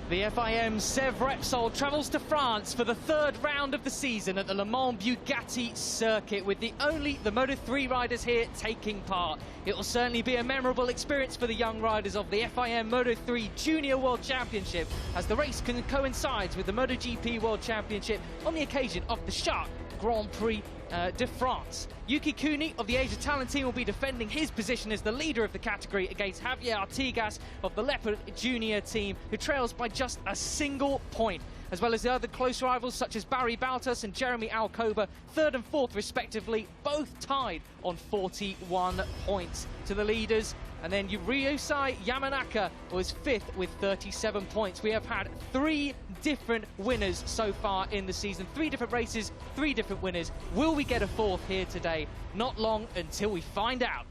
The FIM CEV Repsol travels to France for the third round of the season at the Le Mans Bugatti circuit, with the Moto3 riders here taking part. It will certainly be a memorable experience for the young riders of the FIM Moto3 Junior World Championship, as the race coincides with the MotoGP World Championship on the occasion of the Shark Grand Prix de France. Yuki Kuni of the Asia Talent team will be defending his position as the leader of the category against Javier Artigas of the Leopard Junior team, who trails by just a single point, as well as the other close rivals such as Barry Baltus and Jeremy Alcoba, third and fourth respectively, both tied on 41 points to the leaders. And then Ryusai Yamanaka was fifth with 37 points. We have had three different winners so far in the season. Three different races, three different winners. Will we get a fourth here today? Not long until we find out.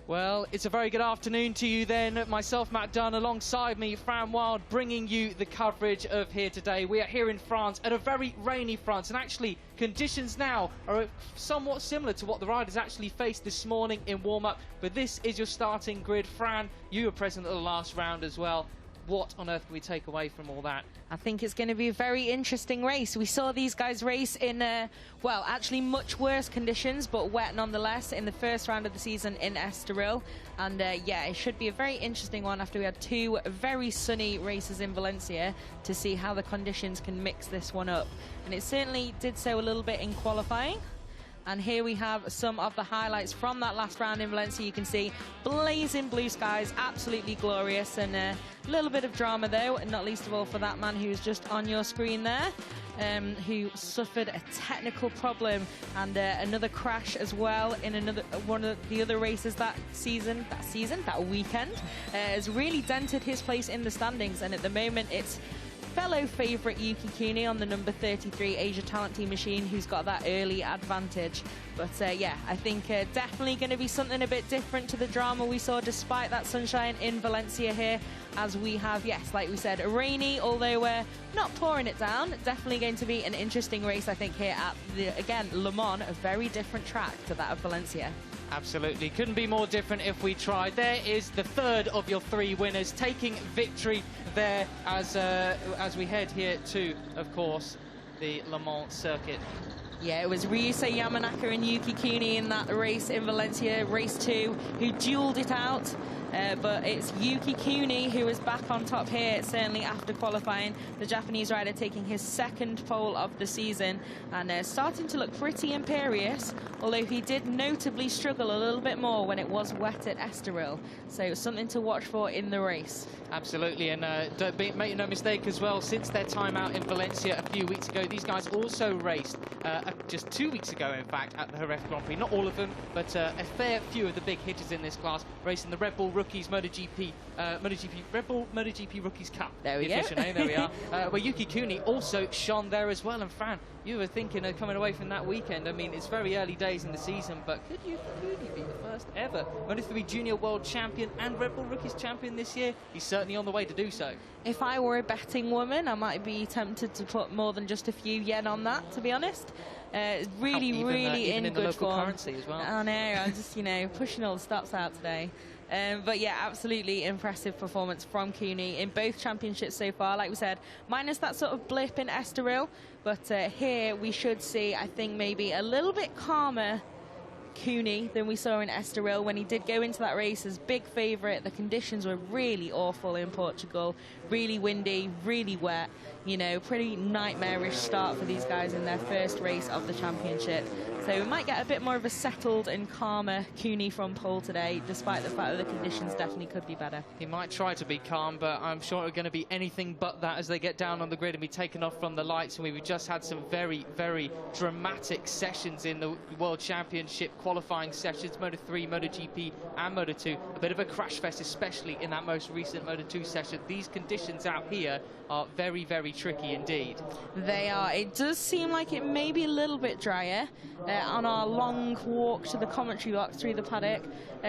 Well, it's a very good afternoon to you then. Myself, Matt Dunn, alongside me, Fran Wild, bringing you the coverage of here today. We are here in France, at a very rainy France, and actually conditions now are somewhat similar to what the riders actually faced this morning in warm-up. But this is your starting grid. Fran, you were present at the last round as well. What on earth can we take away from all that? I think it's going to be a very interesting race. We saw these guys race in, well, actually much worse conditions, but wet nonetheless, in the first round of the season in Estoril. And yeah, it should be a very interesting one after we had two very sunny races in Valencia, to see how the conditions can mix this one up. And it certainly did so a little bit in qualifying. And here we have some of the highlights from that last round in Valencia. You can see blazing blue skies, absolutely glorious, and a little bit of drama though, and not least of all for that man who's just on your screen there, who suffered a technical problem and another crash as well in one of the other races that weekend, has really dented his place in the standings. And at the moment it's fellow favourite Yuki Kuni on the number 33 Asia Talent Team machine, who's got that early advantage. But yeah, I think definitely going to be something a bit different to the drama we saw despite that sunshine in Valencia here, as we have, yes, like we said, rainy, although we're not pouring it down. Definitely going to be an interesting race, I think, here at the, again, Le Mans, a very different track to that of Valencia. Absolutely, couldn't be more different if we tried. There is the third of your three winners taking victory there as we head here to, of course, the Le Mans circuit. Yeah, it was Ryusei Yamanaka and Yuki Kuni in that race in Valencia, race 2, who duelled it out. But it's Yuki Kuni who is back on top here, certainly after qualifying. The Japanese rider taking his second pole of the season, and starting to look pretty imperious, although he did notably struggle a little bit more when it was wet at Estoril. So something to watch for in the race. Absolutely, and make no mistake as well, since their time out in Valencia a few weeks ago, these guys also raced just 2 weeks ago, in fact, at the Jerez Grand Prix. Not all of them, but a fair few of the big hitters in this class, racing the Red Bull Rookies Red Bull MotoGP Rookies Cup. There we go. There we are. Where Yuki Kuni also shone there as well. And Fran, you were thinking of coming away from that weekend. I mean, it's very early days in the season, but could Yuki Kuni be the first ever Moto3 Junior World Champion and Red Bull Rookies Champion this year? He's certainly on the way to do so. If I were a betting woman, I might be tempted to put more than just a few yen on that, to be honest. Really in the good local form. Currency as well. I know, I'm just, you know, pushing all the stops out today. But yeah, absolutely impressive performance from Kuni in both championships so far. Like we said, minus that sort of blip in Estoril, but here we should see, I think, maybe a little bit calmer Kuni than we saw in Estoril when he did go into that race as big favourite. The conditions were really awful in Portugal, really windy, really wet, you know, pretty nightmarish start for these guys in their first race of the championship. So we might get a bit more of a settled and calmer Kuni from pole today, despite the fact that the conditions definitely could be better. He might try to be calm, but I'm sure it's going to be anything but that as they get down on the grid and be taken off from the lights. And we've just had some very, very dramatic sessions in the World Championship qualifying sessions, Moto3, MotoGP and Moto2. A bit of a crash fest, especially in that most recent Moto2 session. These conditions out here are very, very tricky indeed. They are. It does seem like it may be a little bit drier on our long walk to the commentary box through the paddock.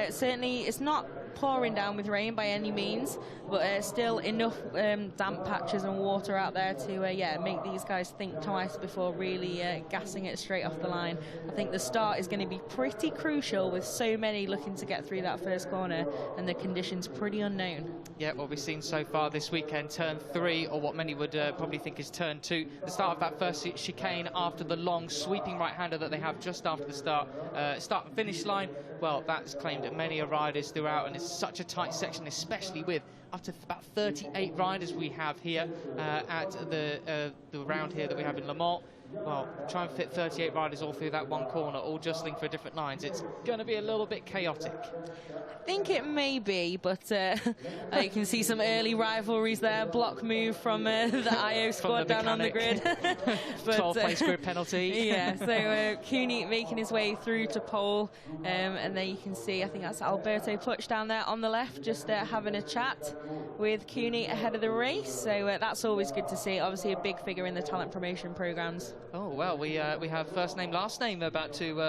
Certainly it's not pouring down with rain by any means, but still enough damp patches and water out there to yeah, make these guys think twice before really gassing it straight off the line. I think the start is going to be pretty crucial with so many looking to get through that first corner and the conditions pretty unknown. Yeah, what we've seen so far this weekend, turn 3, or what many would probably think is turn 2, the start of that first chicane after the long sweeping right-hander that they have just after the start and finish line. Well, that's claimed at many riders throughout, and it's such a tight section, especially with up to about 38 riders we have here at the round here that we have in Le Mans. Well, try and fit 38 riders all through that one corner, all jostling for different lines. It's going to be a little bit chaotic. I think it may be, but you can see some early rivalries there. Block move from the IO squad down on the grid. 12-place grid penalty. Yeah, so Cooney making his way through to pole. And then you can see, I think that's Alberto Puch down there on the left, just having a chat with Cooney ahead of the race. So that's always good to see. Obviously a big figure in the talent promotion programs. Oh, well, we have first name, last name about to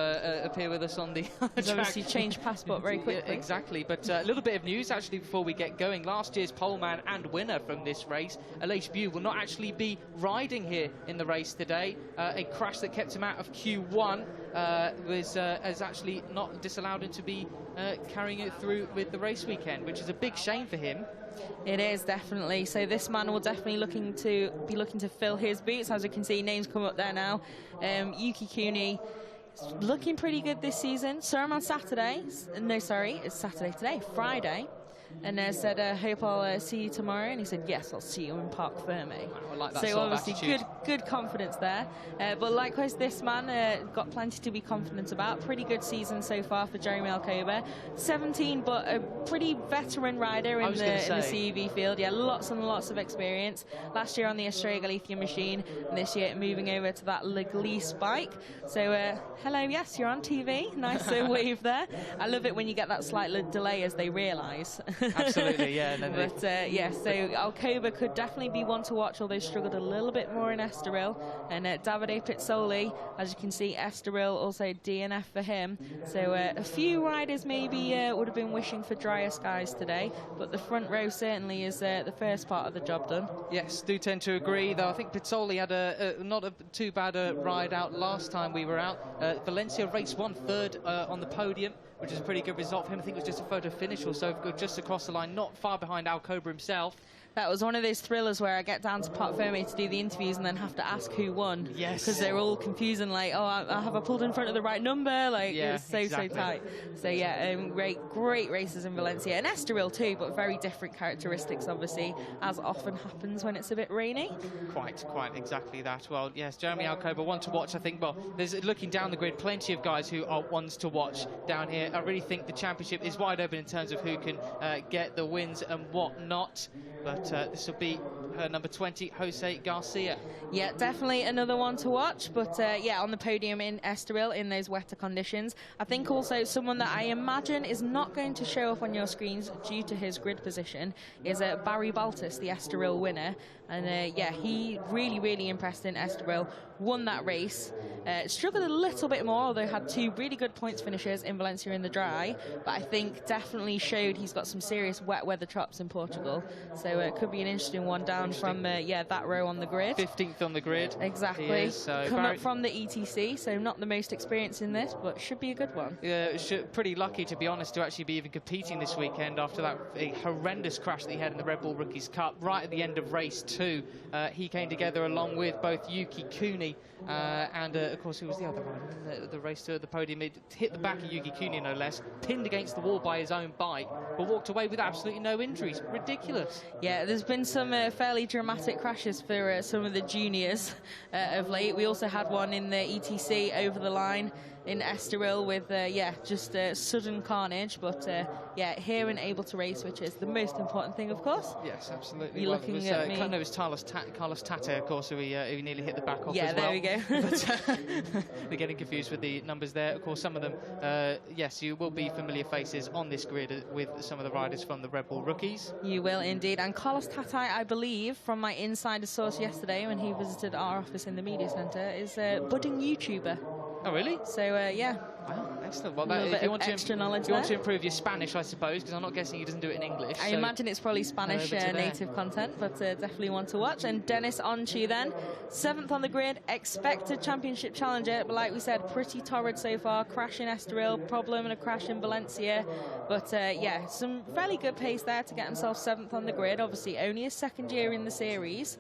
appear with us on the He's obviously changed passport very quickly. Yeah, exactly, but a little bit of news actually before we get going. Last year's poleman and winner from this race, Aleix Bew, will not actually be riding here in the race today. A crash that kept him out of Q1 has actually not disallowed him to be carrying it through with the race weekend, which is a big shame for him. It is, definitely. So this man will definitely looking to fill his boots. As you can see, names come up there now. Yuki Cooney is looking pretty good this season. Saw him on Saturday. No, sorry, it's Saturday today, Friday. And said, hope I'll see you tomorrow. And he said, yes, I'll see you in Parc Ferme. I like that so sort obviously of good confidence there. But likewise, this man got plenty to be confident about. Pretty good season so far for Jeremy Alcoba. 17, but a pretty veteran rider in the CEV field. Yeah, lots and lots of experience. Last year on the Estrella Galicia machine, and this year moving over to that Leglise bike. So hello, yes, you're on TV. Nice wave there. I love it when you get that slight delay as they realise. Absolutely, yeah. But yeah, so Alcoba could definitely be one to watch, although struggled a little bit more in Estoril. And Davide Pizzoli, as you can see, Estoril also DNF for him. So a few riders maybe would have been wishing for drier skies today, but the front row certainly is the first part of the job done. Yes, do tend to agree, though I think Pizzoli had not a too bad a ride out last time we were out. Valencia race 1, third on the podium, which is a pretty good result for him. I think it was just a photo finish or so, just across the line, not far behind Alcoba himself. That was one of those thrillers where I get down to Parc Ferme to do the interviews and then have to ask who won. Yes. Because they're all confused and like, oh, have I pulled in front of the right number? Like, yeah, it was so exactly. so tight. So yeah, great races in Valencia. And Estoril too, but very different characteristics, obviously, as often happens when it's a bit rainy. Quite exactly that. Well, yes, Jeremy Alcoba, one to watch, I think. Well, there's, looking down the grid, plenty of guys who are ones to watch down here. I really think the championship is wide open in terms of who can get the wins and what not. But this will be her number 20, Jose Garcia. Yeah, definitely another one to watch. But yeah, on the podium in Estoril in those wetter conditions. I think also someone that I imagine is not going to show up on your screens due to his grid position is Barry Baltus, the Estoril winner. And yeah, he really impressed in Estoril, won that race. Struggled a little bit more, although had 2 really good points finishers in Valencia in the dry. But I think definitely showed he's got some serious wet weather chops in Portugal. So it could be an interesting one down from yeah, that row on the grid. 15th on the grid. Exactly. Come up from the ETC, so not the most experienced in this, but should be a good one. Pretty lucky, to be honest, to actually be even competing this weekend after that horrendous crash that he had in the Red Bull Rookies Cup right at the end of race 2. He came together along with both Yuki Cooney and of course, who was the other rider in the race to the podium. It hit the back of Yuki Cooney, no less, pinned against the wall by his own bike, but walked away with absolutely no injuries. Ridiculous. Yeah, there's been some fairly dramatic crashes for some of the juniors of late. We also had one in the ETC over the line in Estoril with, yeah, just sudden carnage. But, yeah, here and able to race, which is the most important thing, of course. Yes, absolutely. You're looking at me. It was Carlos Tate, of course, who nearly hit the back off as well. Yeah, there we go. But, we're getting confused with the numbers there. Of course, some of them, yes, you will be familiar faces on this grid with some of the riders from the Red Bull Rookies. You will indeed. And Carlos Tate, I believe, from my insider source yesterday when he visited our office in the media centre, is a budding YouTuber. Oh, really? So, yeah. Wow, Excellent. Well, if you want to improve your Spanish, I suppose, because I'm not guessing he doesn't do it in English. I imagine it's probably Spanish native content, but definitely one to watch. And Dennis Onchu then, 7th on the grid, expected championship challenger, but like we said, pretty torrid so far. Crash in Estoril, problem and a crash in Valencia. But yeah, some fairly good pace there to get himself 7th on the grid. Obviously, only his 2nd year in the series.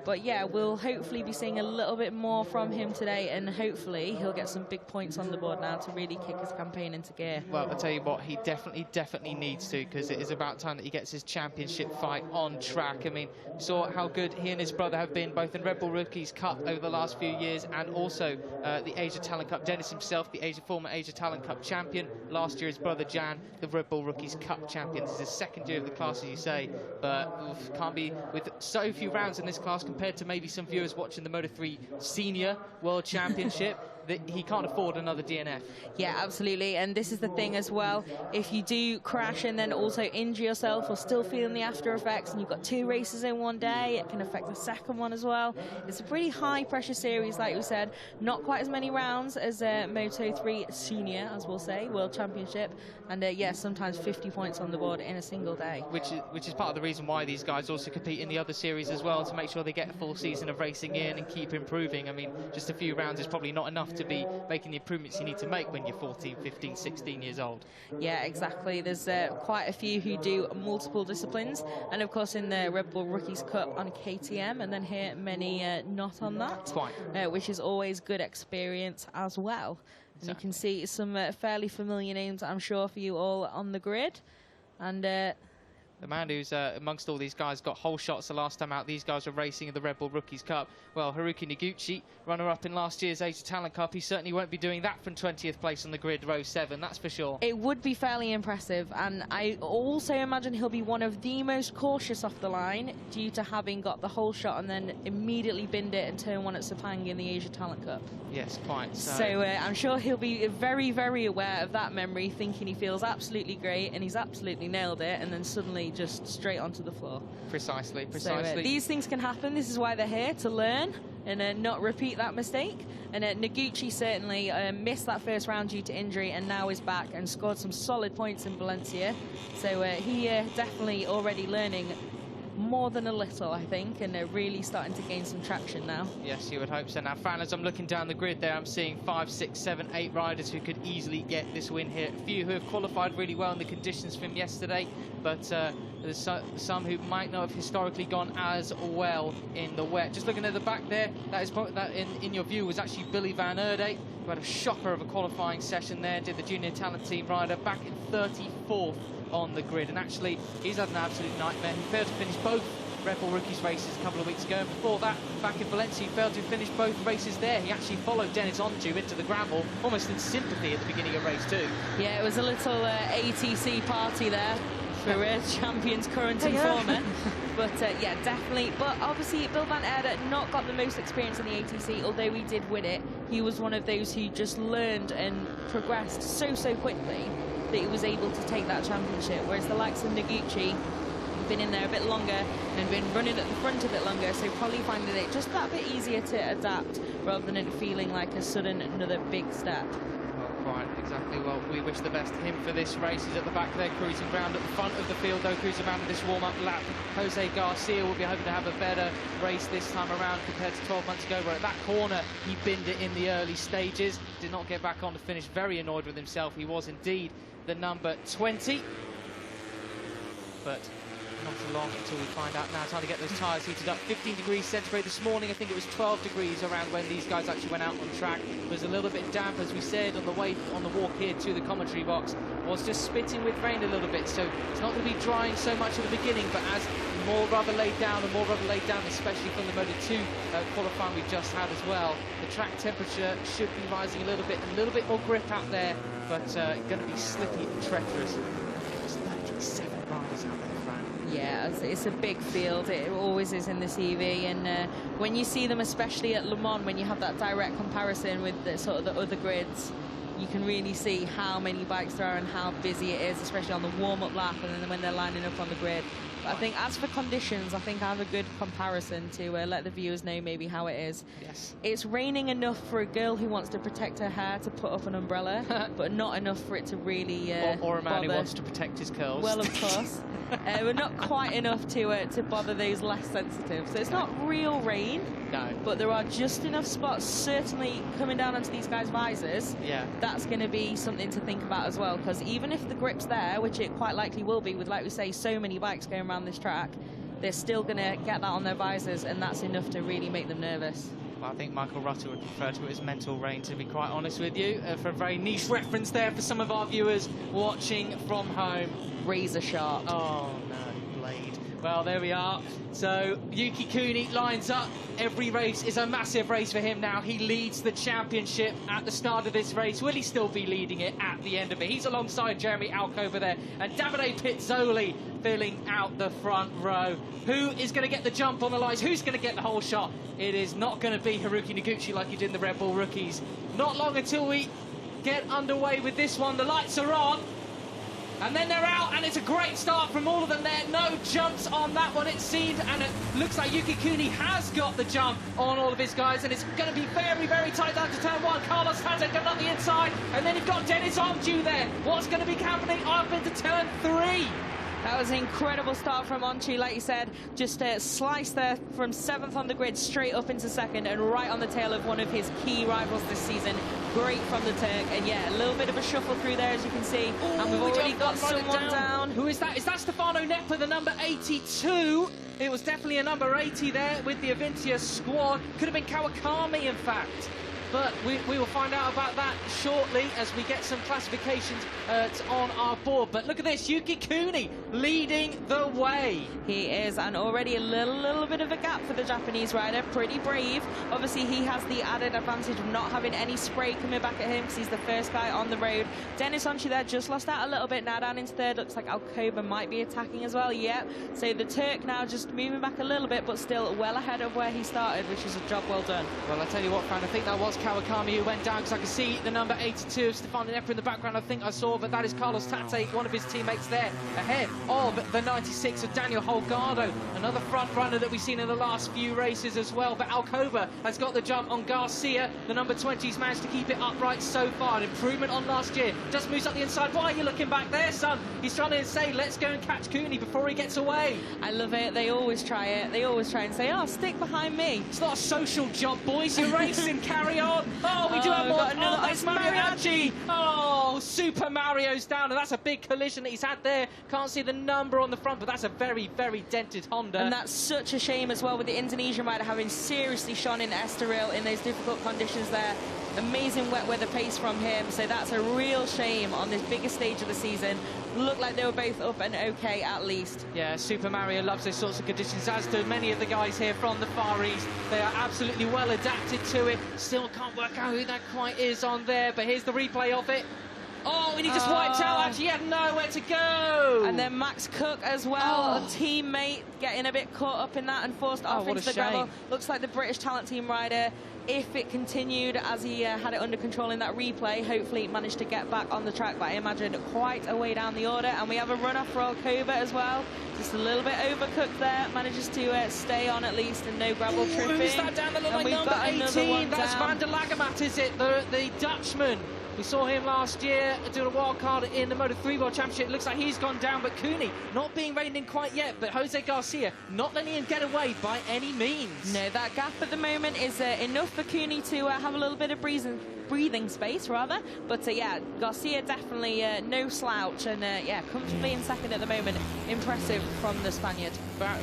But yeah, we'll hopefully be seeing a little bit more from him today, and hopefully he'll get some big points on the board now to really kick his campaign into gear. Well, I'll tell you what, he definitely needs to, because it is about time that he gets his championship fight on track. I mean, we saw how good he and his brother have been, both in Red Bull Rookies Cup over the last few years, and also the Asia Talent Cup. Dennis himself, the former Asia Talent Cup champion. Last year, his brother Jan, the Red Bull Rookies Cup champion. This is his 2nd year of the class, as you say, but can't be with so few rounds in this class compared to maybe some viewers watching the Moto3 Senior World Championship. That he can't afford another DNF. Yeah, absolutely. And this is the thing as well. If you do crash and then also injure yourself or still feeling the after effects, and you've got 2 races in one day, it can affect the 2nd one as well. It's a pretty high pressure series, like we said. Not quite as many rounds as Moto3 Senior, as we'll say, World Championship. And yeah, sometimes 50 points on the board in a single day. Which is part of the reason why these guys also compete in the other series as well, to make sure they get a full season of racing in and keep improving. I mean, just a few rounds is probably not enough to be making the improvements you need to make when you're 14, 15, 16 years old. Yeah, exactly. There's quite a few who do multiple disciplines, and of course in the Red Bull Rookies Cup on KTM, and then here many not on that, which is always good experience as well. And you can see some fairly familiar names, I'm sure, for you all on the grid. And the man who's amongst all these guys got whole shots the last time out. These guys were racing in the Red Bull Rookies Cup. Well, Haruki Noguchi, runner-up in last year's Asia Talent Cup. He certainly won't be doing that from 20th place on the grid, row 7, that's for sure. It would be fairly impressive, and I also imagine he'll be one of the most cautious off the line due to having got the whole shot and then immediately binned it in turn 1 at Sepang in the Asia Talent Cup. Yes, quite. So I'm sure he'll be very, very aware of that memory, thinking he feels absolutely great and he's absolutely nailed it, and then suddenly just straight onto the floor. Precisely. So these things can happen. This is why they're here, to learn and not repeat that mistake. And Noguchi certainly missed that first round due to injury, and now is back and scored some solid points in Valencia. So he definitely already learning more than a little, I think, and they're really starting to gain some traction now. Yes, you would hope so. Now, Fran, as I'm looking down the grid there, I'm seeing 5, 6, 7, 8 riders who could easily get this win here. A few who have qualified really well in the conditions from yesterday, but there's some who might not have historically gone as well in the wet. Just looking at the back there, that is probably, that in your view was actually Billy Van Erde, who had a shocker of a qualifying session there, did the junior talent team rider back in 34th on the grid, and actually he's had an absolute nightmare. He failed to finish both Red Bull Rookies races a couple of weeks ago, and before that, back in Valencia, he failed to finish both races there. He actually followed Dennis Onju into the gravel, almost in sympathy at the beginning of race 2. Yeah, it was a little ATC party there for champions, current and former. But yeah, definitely. But obviously, Bill Van Erde not got the most experience in the ATC, although he did win it. He was one of those who just learned and progressed so quickly that he was able to take that championship, whereas the likes of Noguchi have been in there a bit longer and been running at the front a bit longer, so probably finding it just that bit easier to adapt rather than it feeling like a sudden another big step. Well, quite exactly. Well, we wish the best to him for this race. He's at the back there, cruising round at the front of the field, though, cruising around in this warm-up lap. Jose Garcia will be hoping to have a better race this time around compared to 12 months ago, where at that corner he binned it in the early stages, did not get back on to finish. Very annoyed with himself. He was indeed the number 20, but not so long until we find out now. Time to get those tyres heated up. 15 degrees centigrade this morning. I think it was 12 degrees around when these guys actually went out on track. It was a little bit damp, as we said on the walk here to the commentary box. Was just spitting with rain a little bit, so it's not going to be drying so much at the beginning, but as more rubber laid down, especially from the Moto2 qualifying we just had as well, the track temperature should be rising a little bit more grip out there, but going to be slippy and treacherous. There's 37 riders out there, Fran. Yeah, it's a big field. It always is in the CV, and when you see them, especially at Le Mans, when you have that direct comparison with the other grids, you can really see how many bikes there are and how busy it is, especially on the warm-up lap, and then when they're lining up on the grid, I think as for conditions, I think I have a good comparison to let the viewers know maybe how it is. Yes. It's raining enough for a girl who wants to protect her hair to put up an umbrella, but not enough for it to really or a man bother. who wants to protect his curls. Well, of course. But not quite enough to bother those less sensitive. So it's not real rain. No. But there are just enough spots certainly coming down onto these guys' visors. Yeah. That's going to be something to think about as well, because even if the grip's there, which it quite likely will be with, like we say, so many bikes going around this track, they're still going to get that on their visors, and that's enough to really make them nervous. Well, I think Michael Rutter would refer to it as mental rain, to be quite honest with you, for a very niche reference there for some of our viewers watching from home. Razor sharp. Oh, no, blade. Well, there we are. So Yuki Cooney lines up. Every race is a massive race for him now. He leads the championship at the start of this race. Will he still be leading it at the end of it? He's alongside Jeremy Alcover there, and Davide Pizzoli filling out the front row. Who is going to get the jump on the lights? Who's going to get the whole shot? It is not going to be Haruki Noguchi like he did in the Red Bull Rookies. Not long until we get underway with this one. The lights are on. And then they're out, and it's a great start from all of them there. No jumps on that one, it seemed, and it looks like Yuki Cooney has got the jump on all of his guys, and it's going to be very, very tight down to turn one. Carlos has it, coming up the inside, and then you've got Dennis Onju there. What's going to be happening up into turn 3? That was an incredible start from Onchu, like you said, just sliced there from 7th on the grid straight up into 2nd and right on the tail of one of his key rivals this season. Great from the Turk, and yeah, a little bit of a shuffle through there, as you can see. Ooh, and we've already got someone down. Who is that? Is that Stefano Neppa, the number 82? It was definitely a number 80 there with the Avintia squad. Could have been Kawakami, in fact. But we will find out about that shortly as we get some classifications on our board. But look at this, Yuki Cooney leading the way. He is, and already a little bit of a gap for the Japanese rider. Pretty brave. Obviously, he has the added advantage of not having any spray coming back at him because he's the first guy on the road. Dennis Onchu there just lost out a little bit, now down into 3rd. Looks like Alcoba might be attacking as well. Yep. So the Turk now just moving back a little bit, but still well ahead of where he started, which is a job well done. Well, I tell you what, Fran, I think that was Kawakami who went down, because I can see the number 82 of Stefano Neppa in the background. I think I saw, but that is Carlos Tate, one of his teammates there, ahead of the 96 of Daniel Holgado, another front runner that we've seen in the last few races as well. But Alcoba has got the jump on Garcia. The number 20's managed to keep it upright so far. An improvement on last year. Just moves up the inside. Why are you looking back there, son? He's trying to say, let's go and catch Cooney before he gets away. I love it. They always try it. They always try and say, oh, stick behind me. It's not a social job, boys. You're racing. Carry on. Oh, we do have more. Oh, that's Mariachi. Oh, Super Mario's down, and that's a big collision that he's had there. Can't see the number on the front, but that's a very, very dented Honda. And that's such a shame as well, with the Indonesian rider having seriously shone in Estoril in those difficult conditions there. Amazing wet weather pace from him, so that's a real shame on this biggest stage of the season. Looked like they were both up and okay at least. Yeah, Super Mario loves those sorts of conditions, as do many of the guys here from the Far East. They are absolutely well adapted to it. Still can't work out who that quite is on there, but here's the replay of it. Oh, and he just wiped out. Actually, he had nowhere to go. And then Max Cook as well, a teammate, getting a bit caught up in that and forced off into the gravel. Looks like the British Talent Team rider, if it continued as he had it under control in that replay, hopefully managed to get back on the track. But I imagine quite a way down the order. And we have a run-off for Alcoba as well. Just a little bit overcooked there. Manages to stay on at least and no gravel tripping. Who's that down the line? Number 18. That's Van der Lagemat, is it? The Dutchman. We saw him last year doing a wild card in the Moto3 World Championship. It looks like he's gone down, but Cooney not being reined in quite yet. But Jose Garcia not letting him get away by any means. No, that gap at the moment is enough for Cooney to have a little bit of breathing space, rather. But yeah, Garcia definitely no slouch, and yeah, comfortably in 2nd at the moment. Impressive from the Spaniard.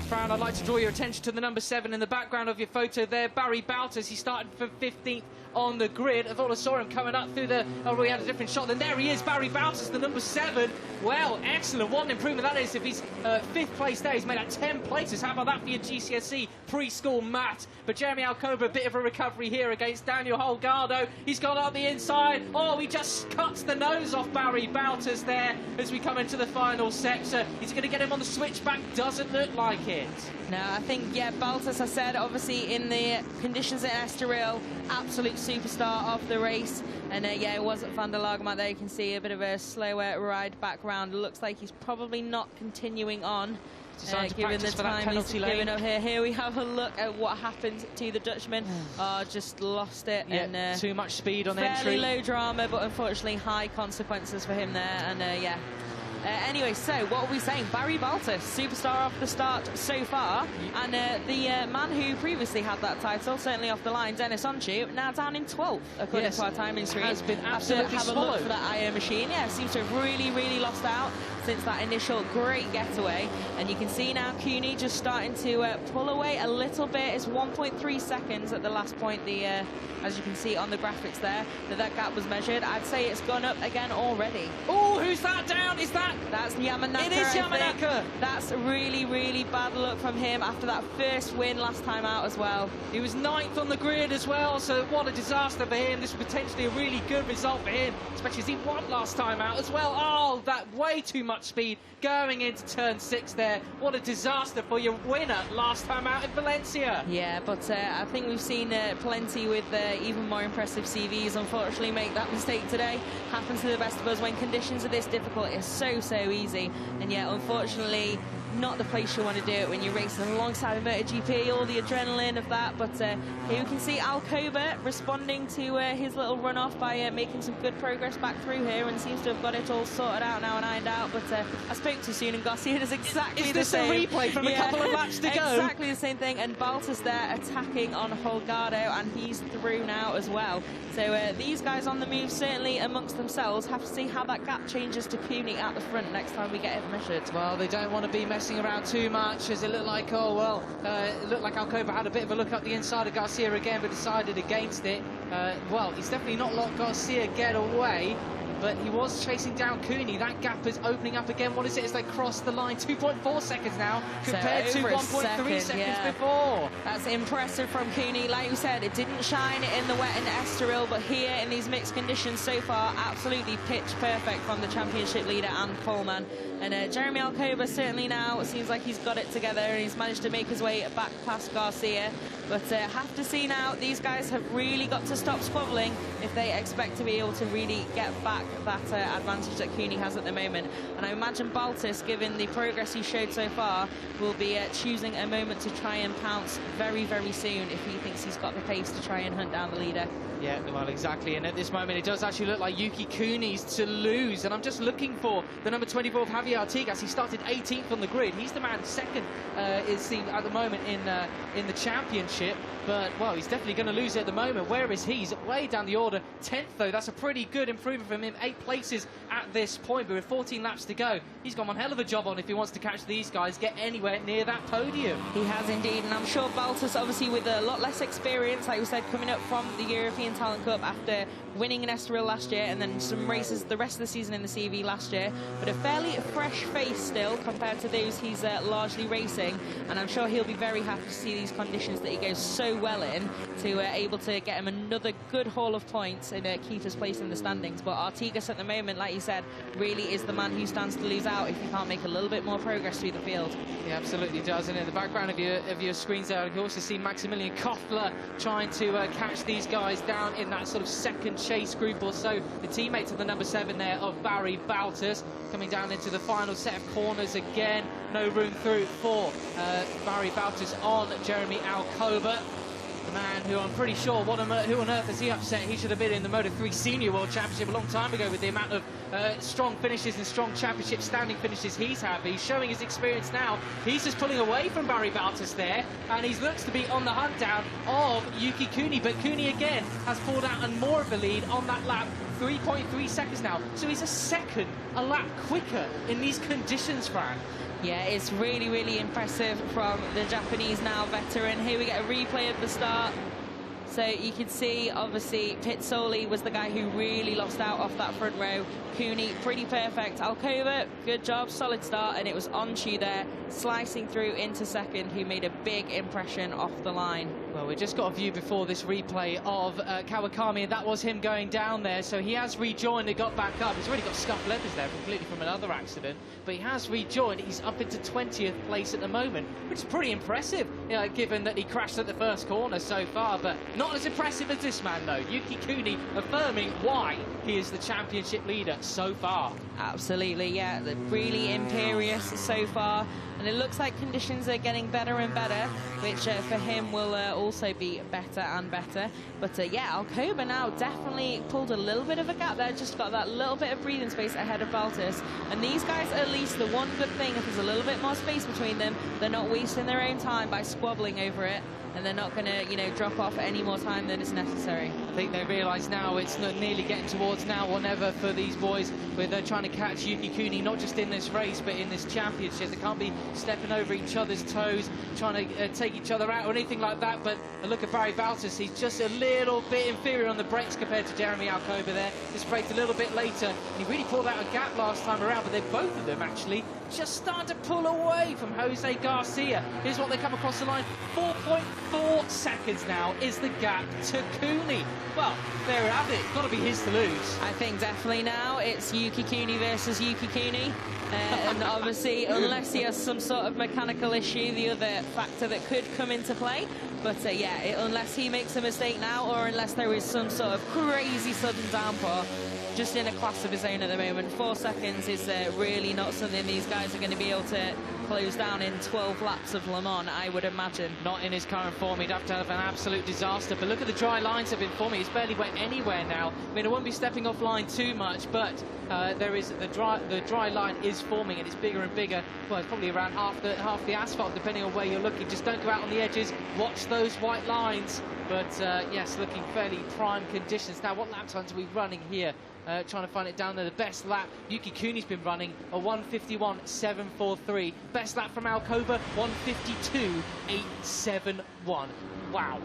Fran, I'd like to draw your attention to the number 7 in the background of your photo there, Barry Baltas. He started from 15th on the grid. I thought I saw him coming up through the... Oh, we had a different shot. Then there he is, Barry Baltas, the number 7. Well, excellent. What an improvement that is. If he's 5th place there, he's made out 10 places. How about that for your GCSE preschool math? But Jeremy Alcoba, a bit of a recovery here against Daniel Holgado. He's gone up the inside. Oh, he just cuts the nose off Barry Baltas there as we come into the final sector. He's going to get him on the switchback. Doesn't look like it. No, I think, yeah, Baltas, I said, obviously in the conditions at Estoril, absolute superstar of the race. And yeah, it was at Van der Lagemat there. You can see a bit of a slower ride back round. Looks like he's probably not continuing on. Decided to given practice the for that time penalty he's lane. given up here. Here we have a look at what happened to the Dutchman. Just lost it. Yeah, and too much speed on fairly entry. low drama, but unfortunately high consequences for him there. And yeah. Anyway, so what are we saying? Barry Baltus, superstar off the start so far, and the man who previously had that title, certainly off the line, Dennis Onchu, now down in 12th, according to our timing screen. Has been Have to absolutely have a look for that IO machine. Yeah, seems to have really lost out since that initial great getaway. And you can see now Cooney just starting to pull away a little bit. It's 1.3 seconds at the last point, as you can see on the graphics there, that gap was measured. I'd say it's gone up again already. Oh, who's that down? Is that? That's Yamanaka. It is Yamanaka. That's really bad luck from him after that first win last time out as well. He was 9th on the grid as well, so what a disaster for him. This was potentially a really good result for him, especially as he won last time out as well. Oh, that way too much speed going into turn 6 there. What a disaster for your winner last time out in Valencia. Yeah, but I think we've seen plenty with even more impressive CVs unfortunately make that mistake today. Happens to the best of us when conditions are this difficult. It's so easy. And yeah, unfortunately, not the place you want to do it when you're racing alongside a MotoGP, all the adrenaline of that. But here we can see Alcoba responding to his little run-off by making some good progress back through here, and seems to have got it all sorted out now and ironed out. But I spoke too soon, and Garcia does exactly the same. Is this a replay from a couple of laps to go? Exactly the same thing, and Baltus there attacking on Holgado, and he's through now as well. So these guys on the move, certainly amongst themselves, have to see how that gap changes to Cooney at the front next time we get it measured. Well, they don't want to be messing around too much, as it looked like, it looked like Alcoba had a bit of a look up the inside of Garcia again, but decided against it. Well, he's definitely not let Garcia get away, but he was chasing down Cooney. That gap is opening up again. What is it as they cross the line? 2.4 seconds now, compared to 1.3 seconds before. That's impressive from Cooney. Like you said, it didn't shine in the wet and Estoril, but here in these mixed conditions so far, absolutely pitch perfect from the championship leader and poleman. And Jeremy Alcoba certainly now seems like he's got it together, and he's managed to make his way back past Garcia. But have to see now, these guys have really got to stop squabbling if they expect to be able to really get back that advantage that Cooney has at the moment. And I imagine Baltus, given the progress he showed so far, will be choosing a moment to try and pounce very soon if he thinks he's got the pace to try and hunt down the leader. Yeah, well, exactly. And at this moment, it does actually look like Yuki Cooney's to lose. And I'm just looking for the number 24 of Javier Artigas. He started 18th on the grid. He's the man second, it seems, at the moment in the championship. But, well, he's definitely going to lose it at the moment. Where is he? He's way down the order. 10th, though. That's a pretty good improvement from him. 8 places at this point, but with 14 laps to go, he's got one hell of a job on if he wants to catch these guys, get anywhere near that podium. He has indeed, and I'm sure Baltus, obviously with a lot less experience, like we said, coming up from the European Talent Cup after winning in Estoril last year, and then some races the rest of the season in the CV last year, but a fairly fresh face still compared to those he's largely racing, and I'm sure he'll be very happy to see these conditions that he goes so well in, to able to get him another good haul of points and keep his place in the standings. But Artigas at the moment, like you said, really is the man who stands to lose out if he can't make a little bit more progress through the field. He absolutely does, and in the background of your screens there, you can also see Maximilian Koffler trying to catch these guys down in that sort of second chase group or so. The teammate to the number 7 there of Barry Baltus, coming down into the final set of corners again. No room through for Barry Baltus on Jeremy Alcoba. The man who I'm pretty sure, who on earth is he upset? He should have been in the Moto3 Senior World Championship a long time ago with the amount of strong finishes and strong championship standing finishes he's had. But he's showing his experience now. He's just pulling away from Barry Baltus there, and he looks to be on the hunt down of Yuki Cooney. But Cooney again has pulled out and more of a lead on that lap. 3.3 seconds now, so he's a lap quicker in these conditions, Fran. Yeah, it's really impressive from the Japanese now veteran. Here we get a replay of the start. So you can see, obviously, Pizzoli was the guy who really lost out off that front row. Cooney, pretty perfect. Alcoba, good job, solid start, and it was Onchu there, slicing through into second, who made a big impression off the line. Well, we just got a view before this replay of Kawakami, and that was him going down there. So he has rejoined and got back up. He's already got scuffed leathers there completely from another accident, but he has rejoined. He's up into 20th place at the moment, which is pretty impressive, given that he crashed at the first corner so far, but not as impressive as this man, though. Yuki Cooney affirming why he is the championship leader so far. Absolutely, yeah, really imperious so far. And it looks like conditions are getting better and better, which for him will also be better and better. But yeah, Alcoba now definitely pulled a little bit of a gap there, just got that little bit of breathing space ahead of Baltus. And these guys, at least the one good thing, if there's a little bit more space between them, they're not wasting their own time by squabbling over it. And they're not going to, you know, drop off any more time than is necessary. I think they realise now it's not nearly getting towards now or never for these boys, where they're trying to catch Yuki Kuni, not just in this race, but in this championship. They can't be stepping over each other's toes, trying to take each other out or anything like that. But look at Barry Baltus, he's just a little bit inferior on the brakes compared to Jeremy Alcoba there. This braked a little bit later, and he really pulled out a gap last time around, but they're both of them actually just starting to pull away from Jose Garcia. Here's what they come across the line. 4.4 seconds now is the gap to Kuni. Well, there we have it. Got to be his to lose. I think definitely now it's Yuki Kuni versus Yuki Kuni. And obviously, unless he has some sort of mechanical issue, the other factor that could come into play. But yeah, unless he makes a mistake now, or unless there is some sort of crazy sudden downpour, just in a class of his own at the moment, 4 seconds is really not something these guys are going to be able to close down in 12 laps of Le Mans, I would imagine. Not in his current form. He'd have to have an absolute disaster. But look at the dry lines have been forming. He's barely went anywhere now. I mean, it won't be stepping off line too much, but there is the dry line is forming, and it's bigger and bigger. Well, it's probably around half the asphalt, depending on where you're looking. Just don't go out on the edges. Watch those white lines. But yes, looking fairly prime conditions. Now, what lap times are we running here? Trying to find it down there. The best lap Yuki Kuni's been running a 1:51.743. Best lap from Alcoba 1:52.871. Wow.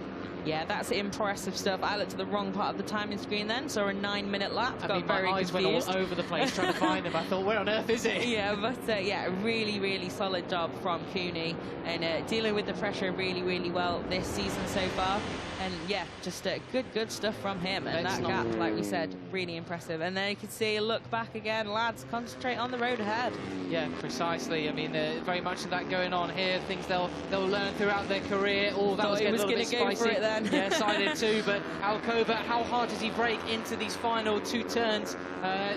Yeah, that's impressive stuff. I looked at the wrong part of the timing screen then, saw a 9-minute lap. I mean, my eyes went all over the place trying to find him. I thought, where on earth is it? Yeah, but yeah, really, really solid job from Kuni, and dealing with the pressure really, really well this season so far. And yeah, just good stuff from him. And that gap, like we said, really impressive. And then you can see a look back again. Lads, concentrate on the road ahead. Yeah, precisely. I mean, very much of that going on here. Things they'll learn throughout their career. All that was getting a little bit spicy. For it then. Yes, I did too. But Alcoba, how hard does he brake into these final 2 turns?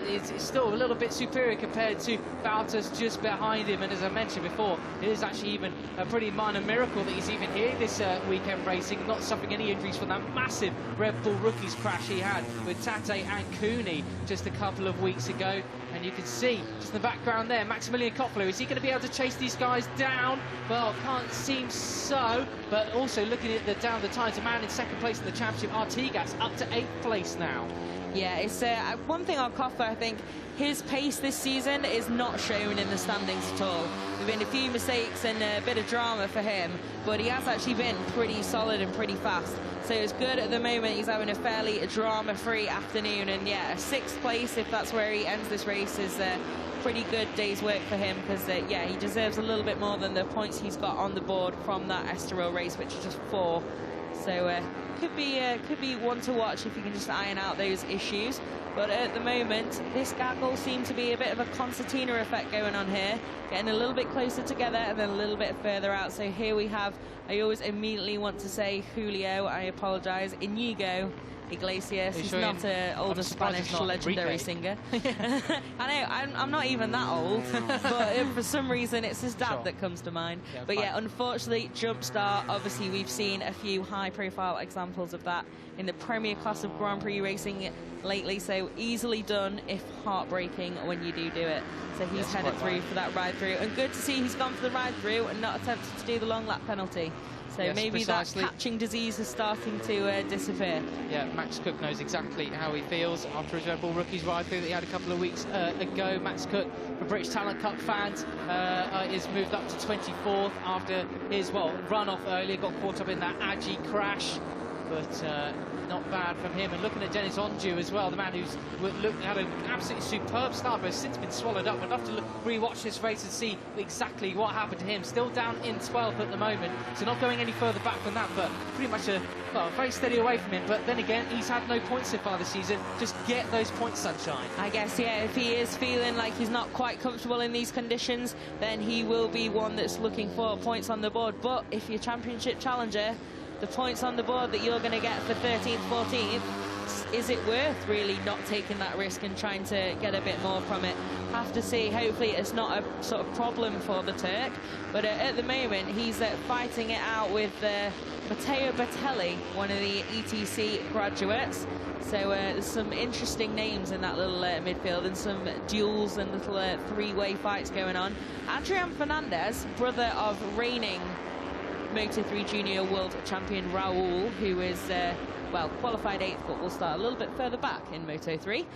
It's still a little bit superior compared to Baltus just behind him. And as I mentioned before, it is actually even a pretty minor miracle that he's even here this weekend racing, not suffering any injuries from that massive Red Bull Rookies crash he had with Tate and Kuni just a couple of weeks ago. And you can see just in the background there, Maximilian Koppler, is he going to be able to chase these guys down? Well, can't seem so. But also looking at down the times, a man in second place in the championship, Artigas, up to 8th place now. Yeah, it's one thing on Koppler, I think his pace this season is not shown in the standings at all. There've been a few mistakes and a bit of drama for him, but he has actually been pretty solid and pretty fast. So it's good at the moment. He's having a fairly drama-free afternoon, and yeah, a 6th place, if that's where he ends this race, is a pretty good day's work for him, because yeah, he deserves a little bit more than the points he's got on the board from that Estoril race, which is just 4. So could be one to watch if you can just iron out those issues. But at the moment, this gaggle seemed to be a bit of a concertina effect going on here, getting a little bit closer together and then a little bit further out. So here we have, I always immediately want to say Julio, I apologise, Inigo Iglesias. He's not an older Spanish legendary singer. I know, I'm not even that old, but for some reason it's his dad that comes to mind. Yeah, but yeah, unfortunately, Jumpstart, obviously we've seen a few high-profile examples of that in the Premier class of Grand Prix racing lately, so easily done, if heartbreaking when you do it. So he's headed through for that ride-through, and good to see he's gone for the ride-through and not attempted to do the long lap penalty. So yes, maybe precisely. That catching disease is starting to disappear. Yeah, Max Cook knows exactly how he feels after his Red Bull Rookies ride-through that he had a couple of weeks ago. Max Cook, for British Talent Cup fans, is moved up to 24th after his, run off earlier, got caught up in that Agi crash. But not bad from him. And looking at Dennis Onju as well, the man who's had an absolutely superb start, but has since been swallowed up. I'd love to re-watch this race and see exactly what happened to him. Still down in 12th at the moment, so not going any further back than that, but pretty much very steady away from him. But then again, he's had no points so far this season. Just get those points, Sunshine. I guess, yeah, if he is feeling like he's not quite comfortable in these conditions, then he will be one that's looking for points on the board. But if you're championship challenger, the points on the board that you're going to get for 13th, 14th is it worth really not taking that risk and trying to get a bit more from it? Have to see. Hopefully it's not a sort of problem for the Turk, but at the moment he's fighting it out with Matteo Battelli, one of the ETC graduates. So there's some interesting names in that little midfield, and some duels and little three-way fights going on. Adrian Fernandez, brother of reigning Moto3 Junior World Champion Raul, who is well, qualified 8th, but will start a little bit further back in Moto3.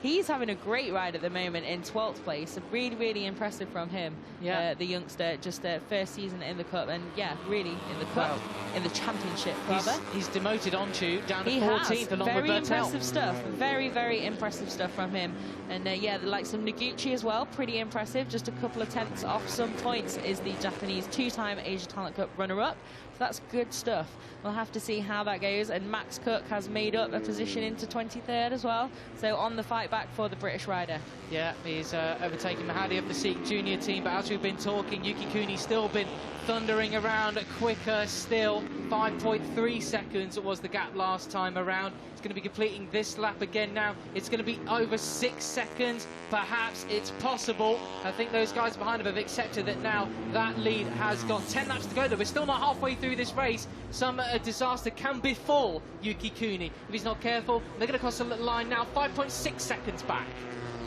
He's having a great ride at the moment in 12th place. Really, really impressive from him. Yeah. The youngster, just first season in the Cup, and yeah, really in the Cup, in the Championship, rather. He's demoted onto down to 14th along very with Bertel. Impressive stuff. Very, very impressive stuff from him. And yeah, the likes of Noguchi as well, pretty impressive. Just a couple of tenths off some points is the Japanese two-time Asia Talent Cup runner-up. So that's good stuff. We'll have to see how that goes. And Max Cook has made up a position into 23rd as well. So on the fight back for the British rider. Yeah, he's overtaken Mahadi of the Sikh junior team. But as we've been talking, Yuki Kuni's still been thundering around quicker still. 5.3 seconds was the gap last time around. He's going to be completing this lap again now. It's going to be over 6 seconds. Perhaps it's possible. I think those guys behind him have accepted that now that lead has got 10 laps to go, though. We're still not halfway through this race. Some disaster can befall Yuki Kuni. If he's not careful, they're going to cross the line now. 5.6 seconds back.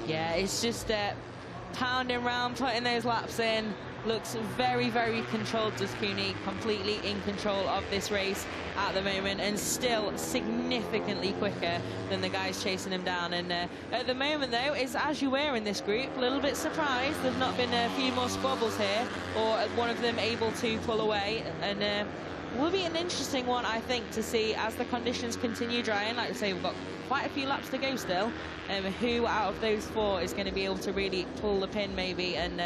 Yeah, it's just pounding around, putting those laps in. Looks very, very controlled, does Kuni. Completely in control of this race at the moment, and still significantly quicker than the guys chasing him down. And at the moment, though, is as you were in this group, a little bit surprised there's not been a few more squabbles here, or one of them able to pull away. And will be an interesting one, I think, to see as the conditions continue drying. Like I say, we've got quite a few laps to go still. Who out of those four is going to be able to really pull the pin, maybe, and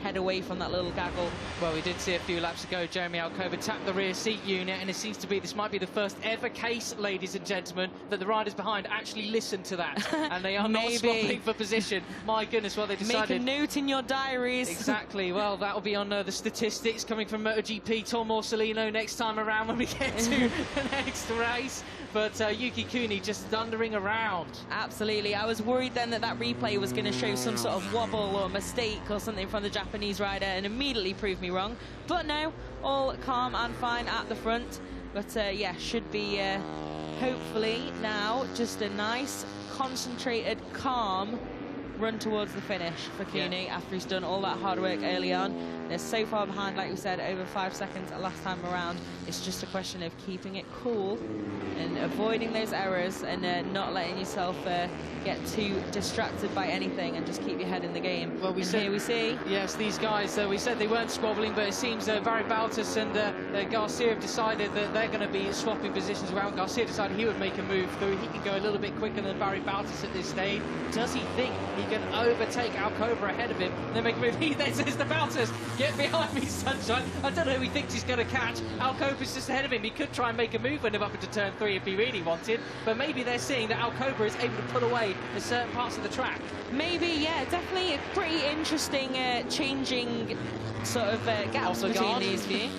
head away from that little gaggle? Well, we did see a few laps ago Jeremy Alcoba tap the rear seat unit, and it seems to be this might be the first ever case, ladies and gentlemen, that the riders behind actually listen to that and they are not swapping for position. My goodness, well, they decided. Make a note in your diaries. Exactly. Well, that will be on the statistics coming from MotoGP. Tom Morcellino next time around when we get to the next race. But Yuki Kuni just thundering around. Absolutely. I was worried then that that replay was going to show some sort of wobble or mistake or something from the Japanese rider, and immediately proved me wrong. But no, all calm and fine at the front. But yeah, should be hopefully now just a nice, concentrated, calm run towards the finish for Kuni after he's done all that hard work early on. They're so far behind, like we said, over 5 seconds last time around. It's just a question of keeping it cool and avoiding those errors, and not letting yourself get too distracted by anything, and just keep your head in the game. Well, here we see. Yes, these guys, we said they weren't squabbling, but it seems Barry Baltus and Garcia have decided that they're going to be swapping positions around. Garcia decided he would make a move through. He can go a little bit quicker than Barry Baltus at this stage. Does he think he can overtake Alcoba ahead of him and then make a move? He then says to Baltus, get behind me, sunshine. I don't know who he thinks he's going to catch. Alcoba's just ahead of him. He could try and make a move when him up into turn 3 if he really wanted, but maybe they're seeing that Alcoba is able to pull away in certain parts of the track. Maybe, yeah, definitely a pretty interesting changing sort of gaps between these few.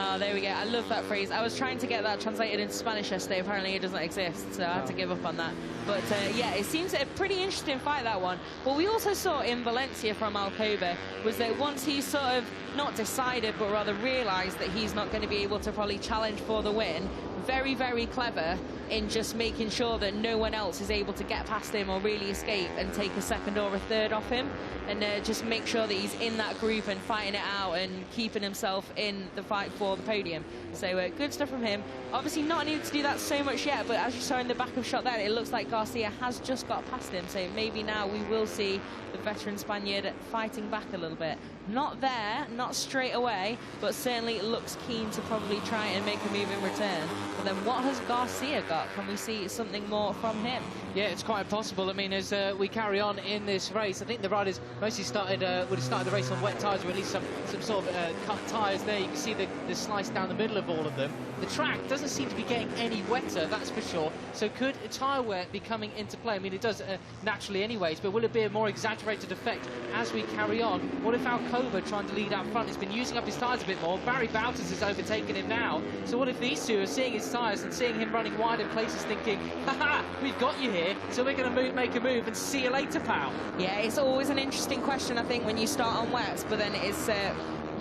Oh, there we go. I love that phrase. I was trying to get that translated into Spanish yesterday. Apparently it doesn't exist, so I had to give up on that. But yeah, it seems a pretty interesting fight, that one. What we also saw in Valencia from Alcoba was that once he sort of not decided, but rather realised that he's not going to be able to probably challenge for the win, very, very clever in just making sure that no one else is able to get past him or really escape and take a second or a third off him, and just make sure that he's in that group and fighting it out and keeping himself in the fight for the podium. So good stuff from him. Obviously not needed to do that so much yet, but as you saw in the back of shot there, it looks like Garcia has just got past him, so maybe now we will see the veteran Spaniard fighting back a little bit. Not there, not straight away, but certainly looks keen to probably try and make a move in return. But then what has Garcia got? Can we see something more from him? Yeah, it's quite possible. I mean, as we carry on in this race, I think the riders mostly would have started the race on wet tyres, or at least some sort of cut tyres there. You can see the slice down the middle of all of them. The track doesn't seem to be getting any wetter, that's for sure. So could tyre wear be coming into play? I mean, it does naturally anyways, but will it be a more exaggerated effect as we carry on? What if Alcoba trying to lead out front. He's been using up his tyres a bit more. Barry Bouters has overtaken him now. So what if these two are seeing his tyres and seeing him running wide in places, thinking, haha, we've got you here, so we're going to make a move and see you later, pal. Yeah, it's always an interesting question, I think, when you start on wets, but then it's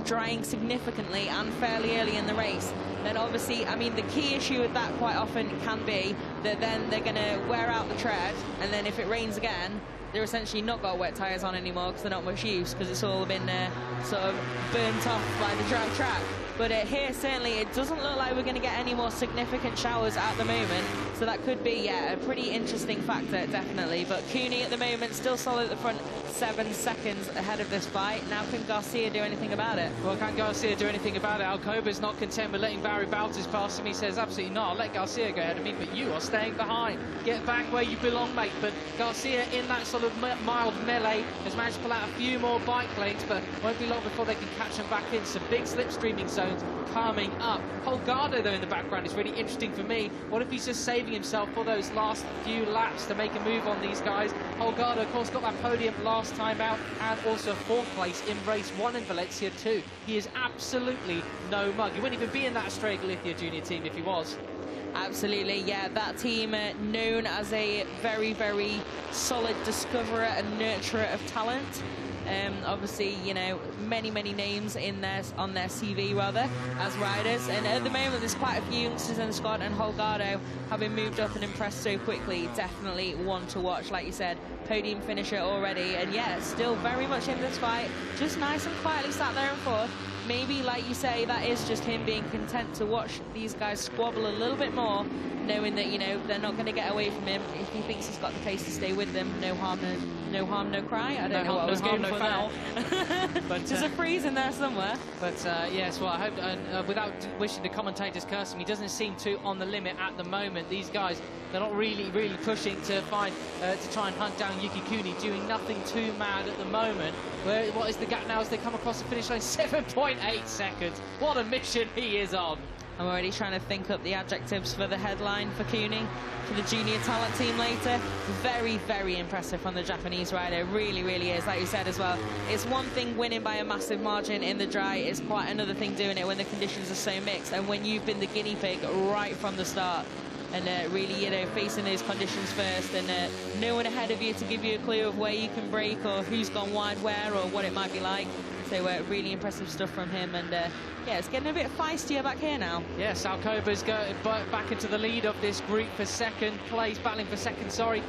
drying significantly and fairly early in the race. Then obviously, I mean, the key issue with that quite often can be that then they're going to wear out the tread, and then if it rains again, they're essentially not got wet tyres on anymore because they're not much use, because it's all been sort of burnt off by the dry track. But here, certainly, it doesn't look like we're going to get any more significant showers at the moment. So that could be, yeah, a pretty interesting factor, definitely. But Cooney at the moment still solid at the front, 7 seconds ahead of this fight. Now, can Garcia do anything about it? Well, can Garcia do anything about it? Alcoba's not content with letting Barry Bouters pass him. He says, absolutely not. I'll let Garcia go ahead of me, but you are staying behind. Get back where you belong, mate. But Garcia, in that sort of mild melee, has managed to pull out a few more bike lanes, but won't be long before they can catch him back in. Some big slipstreaming zones coming up. Holgado, though, in the background is really interesting for me. What if he's just saving himself for those last few laps to make a move on these guys? Holgado, of course, got that podium last time out, and also 4th place in race 1 in Valencia too. He is absolutely no mug. He wouldn't even be in that Australia Galicia junior team if he was. Absolutely, yeah. That team known as a very, very solid discoverer and nurturer of talent. Obviously, you know, many names in on their CV rather as riders, and at the moment there's quite a few youngsters in the squad, and Holgado, having moved up and impressed so quickly, definitely one to watch. Like you said, podium finisher already, and yeah, still very much in this fight, just nice and quietly sat there in 4th. Maybe, like you say, that is just him being content to watch these guys squabble a little bit more, knowing that, you know, they're not going to get away from him. If he thinks he's got the pace to stay with them, no harm, no cry. I don't know what I was going for there. But there's a freeze in there somewhere. But yes, well, I hope, without wishing the commentators curse him, he doesn't seem to on the limit at the moment. These guys, they're not really pushing to find to try and hunt down Yuki Cooney, doing nothing too mad at the moment. What is the gap now as they come across the finish line? 7.8 seconds. What a mission he is on. I'm already trying to think up the adjectives for the headline for Cooney, for the junior talent team later. Very impressive from the Japanese rider. Really is. Like you said as well, it's one thing winning by a massive margin in the dry. It's quite another thing doing it when the conditions are so mixed and when you've been the guinea pig right from the start. And really, you know, facing those conditions first, and no one ahead of you to give you a clue of where you can brake or who's gone wide where or what it might be like. So really impressive stuff from him, and yeah, it's getting a bit feistier back here now. Yes, Alcoba's going back into the lead of this group for second place, battling for second, sorry.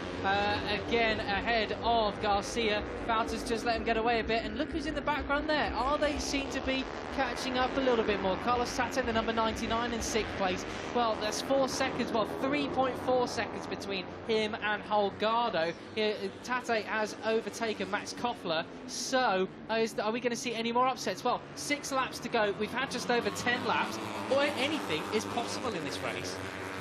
Again, ahead of Garcia. Bouters just let him get away a bit, and look who's in the background there. Are they seem to be catching up a little bit more? Carlos Tate, the number 99 in 6th place. Well, that's 4 seconds, well, 3.4 seconds between him and Holgado. Tate has overtaken Max Koffler, so are we going to see any more upsets? Well, 6 laps to go. We've had just over 10 laps. Boy, anything is possible in this race.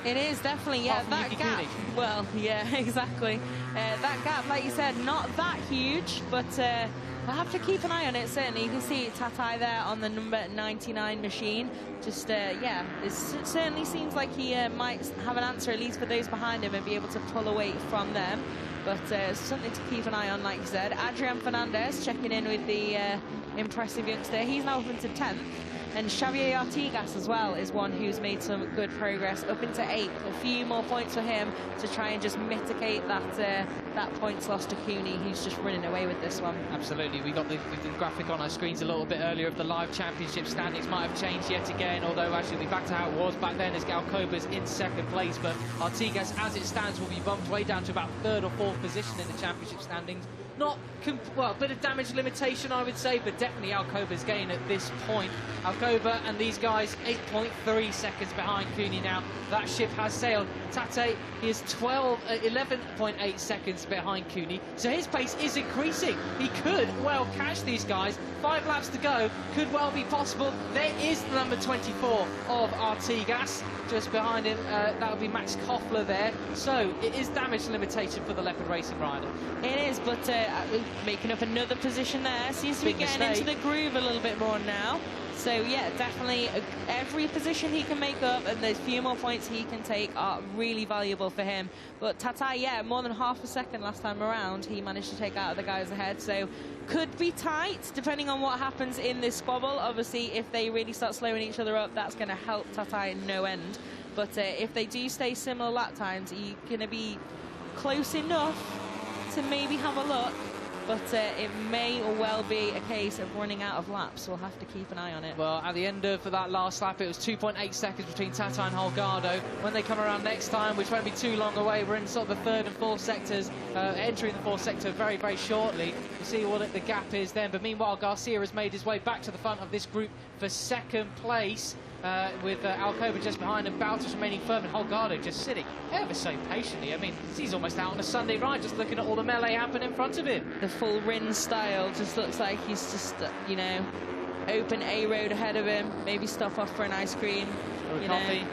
It is, definitely, yeah. That gap, well, yeah, exactly. That gap, like you said, not that huge, but we'll have to keep an eye on it, certainly. You can see Tatai there on the number 99 machine. Just, yeah, it certainly seems like he might have an answer, at least for those behind him, and be able to pull away from them. But something to keep an eye on, like you said. Adrian Fernandez checking in with the impressive youngster. He's now up into 10th. And Xavier Artigas as well is one who's made some good progress up into 8th. A few more points for him to try and just mitigate that points loss to Cooney, who's just running away with this one. Absolutely. We got the graphic on our screens a little bit earlier of the live championship standings. Might have changed yet again, although actually back to how it was back then as Alcoba's in 2nd place. But Artigas, as it stands, will be bumped way down to about 3rd or 4th position in the championship standings. Not, well, a bit of damage limitation, I would say, but definitely Alcoba's gain at this point. Alcoba and these guys 8.3 seconds behind Cooney now. That ship has sailed. Tate is 11.8 seconds behind Cooney, so his pace is increasing. He could well catch these guys. 5 laps to go, could well be possible. There is the number 24 of Artigas just behind him. That would be Max Koffler there. So it is damage limitation for the Leopard Racing rider. It is, but making up another position there. Seems to be getting into the groove a little bit more now. So yeah, definitely every position he can make up and those few more points he can take are really valuable for him. But Tatai, yeah, more than half a second last time around he managed to take out of the guys ahead. So could be tight, depending on what happens in this squabble. Obviously, if they really start slowing each other up, that's going to help Tatai no end. But if they do stay similar lap times, you're going to be close enough to maybe have a look. But it may well be a case of running out of laps. We'll have to keep an eye on it. Well, at the end of that last lap, it was 2.8 seconds between Tatai and Holgado. When they come around next time, which won't be too long away, we're in sort of the third and fourth sectors, entering the fourth sector very, very shortly. We'll see what the gap is then. But meanwhile, Garcia has made his way back to the front of this group for second place. With Alcoba just behind and Bautas remaining firm, and Holgado just sitting ever so patiently. I mean, he's almost out on a Sunday ride, just looking at all the melee happening in front of him. The full Rin style just looks like he's just, you know, open A road ahead of him, maybe stop off for an ice cream. Or a coffee.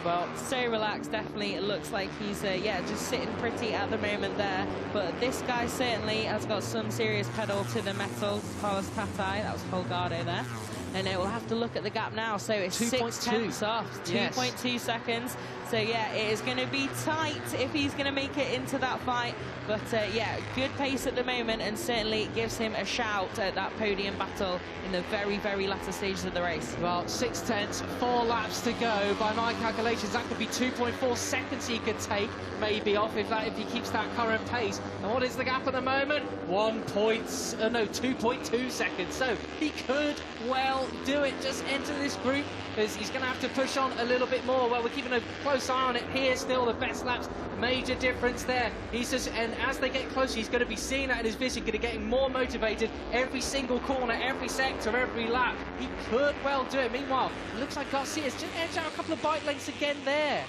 Well, so relaxed, definitely. It looks like he's, yeah, just sitting pretty at the moment there. But this guy certainly has got some serious pedal to the metal. Carlos Tatai, that was Holgado there. And we'll have to look at the gap now. So it's 6 tenths off, 2.2 seconds. So yeah, it is going to be tight if he's going to make it into that fight. But yeah, good pace at the moment, and certainly gives him a shout at that podium battle in the very, very latter stages of the race. Well, 6 tenths, 4 laps to go. By my calculations, that could be 2.4 seconds he could take, maybe off if he keeps that current pace. And what is the gap at the moment? 2.2 seconds. So he could well do it. Just enter this group, because he's going to have to push on a little bit more. Well, we're keeping a close eye on it here. Still the best laps, major difference there. He's just, and as they get closer, he's going to be seeing that in his vision, going to get more motivated every single corner, every sector, every lap. He could well do it. Meanwhile, it looks like Garcia's just edged out a couple of bike lengths again there.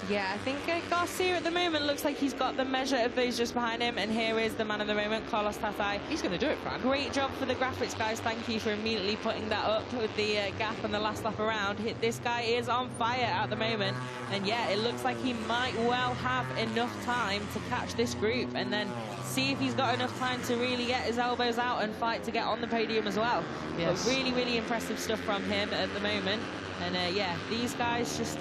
Yeah, I think Garcia at the moment looks like he's got the measure of those just behind him, and here is the man of the moment, Carlos Tatai. He's going to do it, Fran. Great job for the graphics, guys. Thank you for immediately putting that up with the gap on the last lap around. This guy is on fire at the moment, and yeah, it looks like he might well have enough time to catch this group, and then see if he's got enough time to really get his elbows out and fight to get on the podium as well. Yes. But really, really impressive stuff from him at the moment, and yeah, these guys just...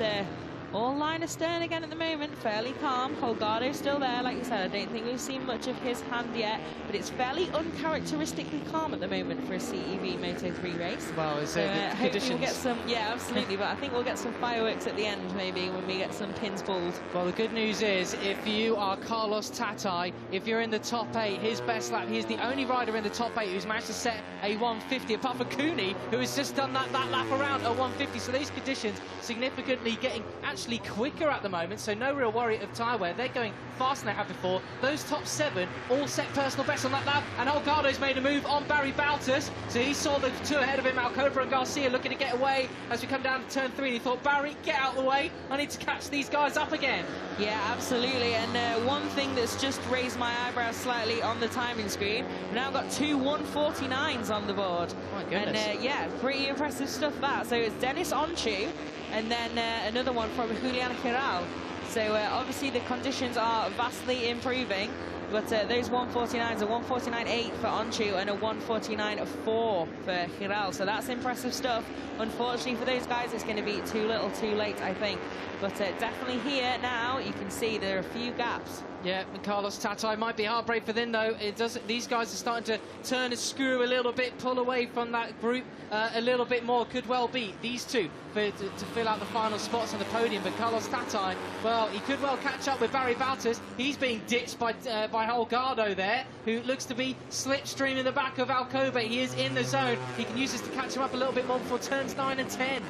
all line astern again at the moment, fairly calm. Holgado's still there, like you said. I don't think we've seen much of his hand yet, but it's fairly uncharacteristically calm at the moment for a CEV Moto3 race. Well, it's hopefully we'll get some, yeah, absolutely, but I think we'll get some fireworks at the end, maybe, when we get some pins pulled. Well, the good news is, if you are Carlos Tatai, if you're in the top 8, his best lap, he's the only rider in the top 8 who's managed to set a 150, apart from Cooney, who has just done that lap around a 150. So these conditions significantly getting actually quicker at the moment, so no real worry of tyre wear. They're going faster than they have before. Those top 7 all set personal bests on that lap, and Holgado's made a move on Barry Bautas, so he saw the 2 ahead of him, Alcoba and Garcia, looking to get away as we come down to turn 3, and he thought, Barry, get out of the way, I need to catch these guys up again. Yeah, absolutely, and one thing that's just raised my eyebrows slightly on the timing screen, we've now got 2 149s on the board. My goodness. And yeah, pretty impressive stuff that. So it's Dennis Onchu, and then another one from Julian Giral. So obviously the conditions are vastly improving, but those 149s, a 149.8 for Onchu and a 149.4 for Giral. So that's impressive stuff. Unfortunately for those guys, it's going to be too little too late, I think. But definitely here now, you can see there are a few gaps. Yeah, Carlos Tatai might be heartbreak for them, though. It doesn't. These guys are starting to turn and screw a little bit, pull away from that group a little bit more. Could well be these two to fill out the final spots on the podium. But Carlos Tatai, well, he could well catch up with Barry Bautas. He's being ditched by Holgado there, who looks to be slipstream in the back of Alcoba. He is in the zone. He can use this to catch him up a little bit more before turns 9 and 10.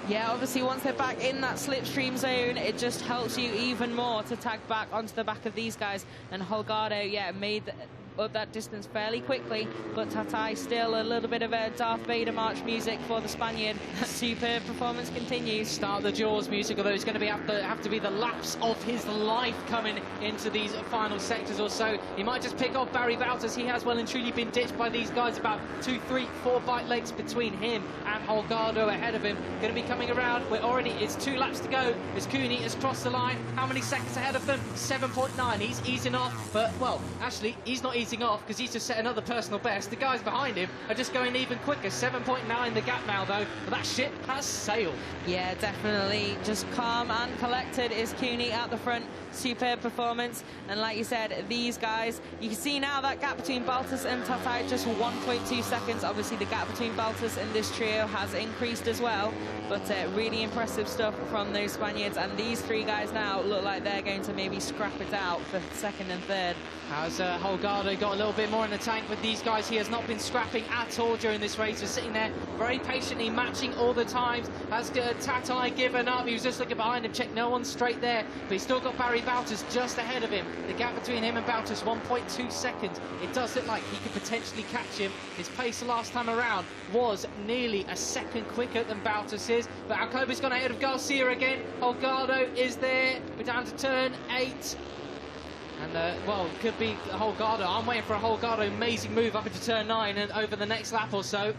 Yeah, obviously once they're back in that slipstream zone, it just helps you even more to tag back onto the back of these guys. And Holgado, yeah, made up that distance fairly quickly, but Tatai still a little bit of a Darth Vader march music for the Spaniard. Superb performance continues. Start the Jaws music, although it's going to be have to be the laps of his life coming into these final sectors or so. He might just pick off Barry Bautas. He has well and truly been ditched by these guys. About 2, 3, 4 bike lengths between him and Holgado ahead of him. Going to be coming around. It's 2 laps to go. As Cooney has crossed the line. How many seconds ahead of them? 7.9. He's easing off, but well, actually, he's not blazing off because he's just set another personal best. The guys behind him are just going even quicker. 7.9 the gap now, though. But that ship has sailed. Yeah, definitely. Just calm and collected is Cooney at the front. Superb performance. And like you said, these guys, you can see now that gap between Baltus and Tatai, just 1.2 seconds. Obviously, the gap between Baltus and this trio has increased as well. But really impressive stuff from those Spaniards. And these three guys now look like they're going to maybe scrap it out for second and third. Has Holgado got a little bit more in the tank with these guys? He has not been scrapping at all during this race. He's sitting there very patiently, matching all the times. Has Tatai given up? He was just looking behind him, checked no one straight there. But he's still got Barry Baltus just ahead of him. The gap between him and Baltus, 1.2 seconds. It does look like he could potentially catch him. His pace the last time around was nearly a second quicker than Baltus's. But Alcoba's gone ahead of Garcia again. Holgado is there. We're down to turn 8. And, well, it could be Holgado. I'm waiting for a Holgado amazing move up into turn 9 and over the next lap or so.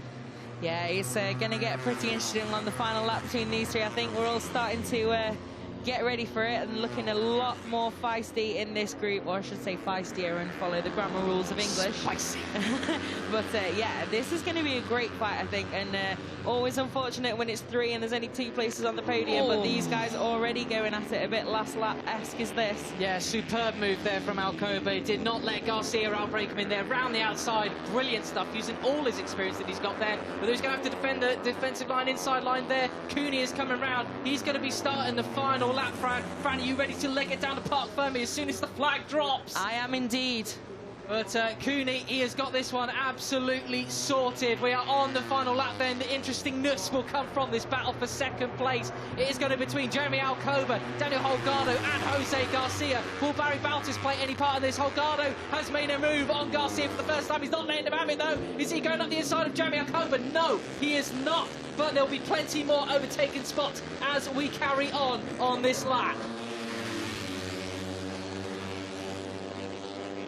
Yeah, it's going to get pretty interesting on the final lap between these three. I think we're all starting to get ready for it and looking a lot more feisty in this group, or I should say feistier and follow the grammar rules of English. Spicy. But yeah, this is going to be a great fight, I think, and always unfortunate when it's 3 and there's only 2 places on the podium. But these guys already going at it a bit last lap-esque is this. Yeah, superb move there from Alcoba. Did not let Garcia outbreak him in there. Round the outside, brilliant stuff, using all his experience that he's got there. But he's going to have to defend the defensive line, inside line there. Cooney is coming round. He's going to be starting the final lap, Fran. Fran, are you ready to leg it down to Park Fermi as soon as the flag drops? I am indeed. But Cooney, he has got this one absolutely sorted. We are on the final lap then. The interestingness will come from this battle for second place. It is going to be between Jeremy Alcoba, Daniel Holgado and Jose Garcia. Will Barry Baltus play any part in this? Holgado has made a move on Garcia for the first time. He's not letting him have it though. Is he going up the inside of Jeremy Alcoba? No, he is not. But there'll be plenty more overtaken spots as we carry on this lap.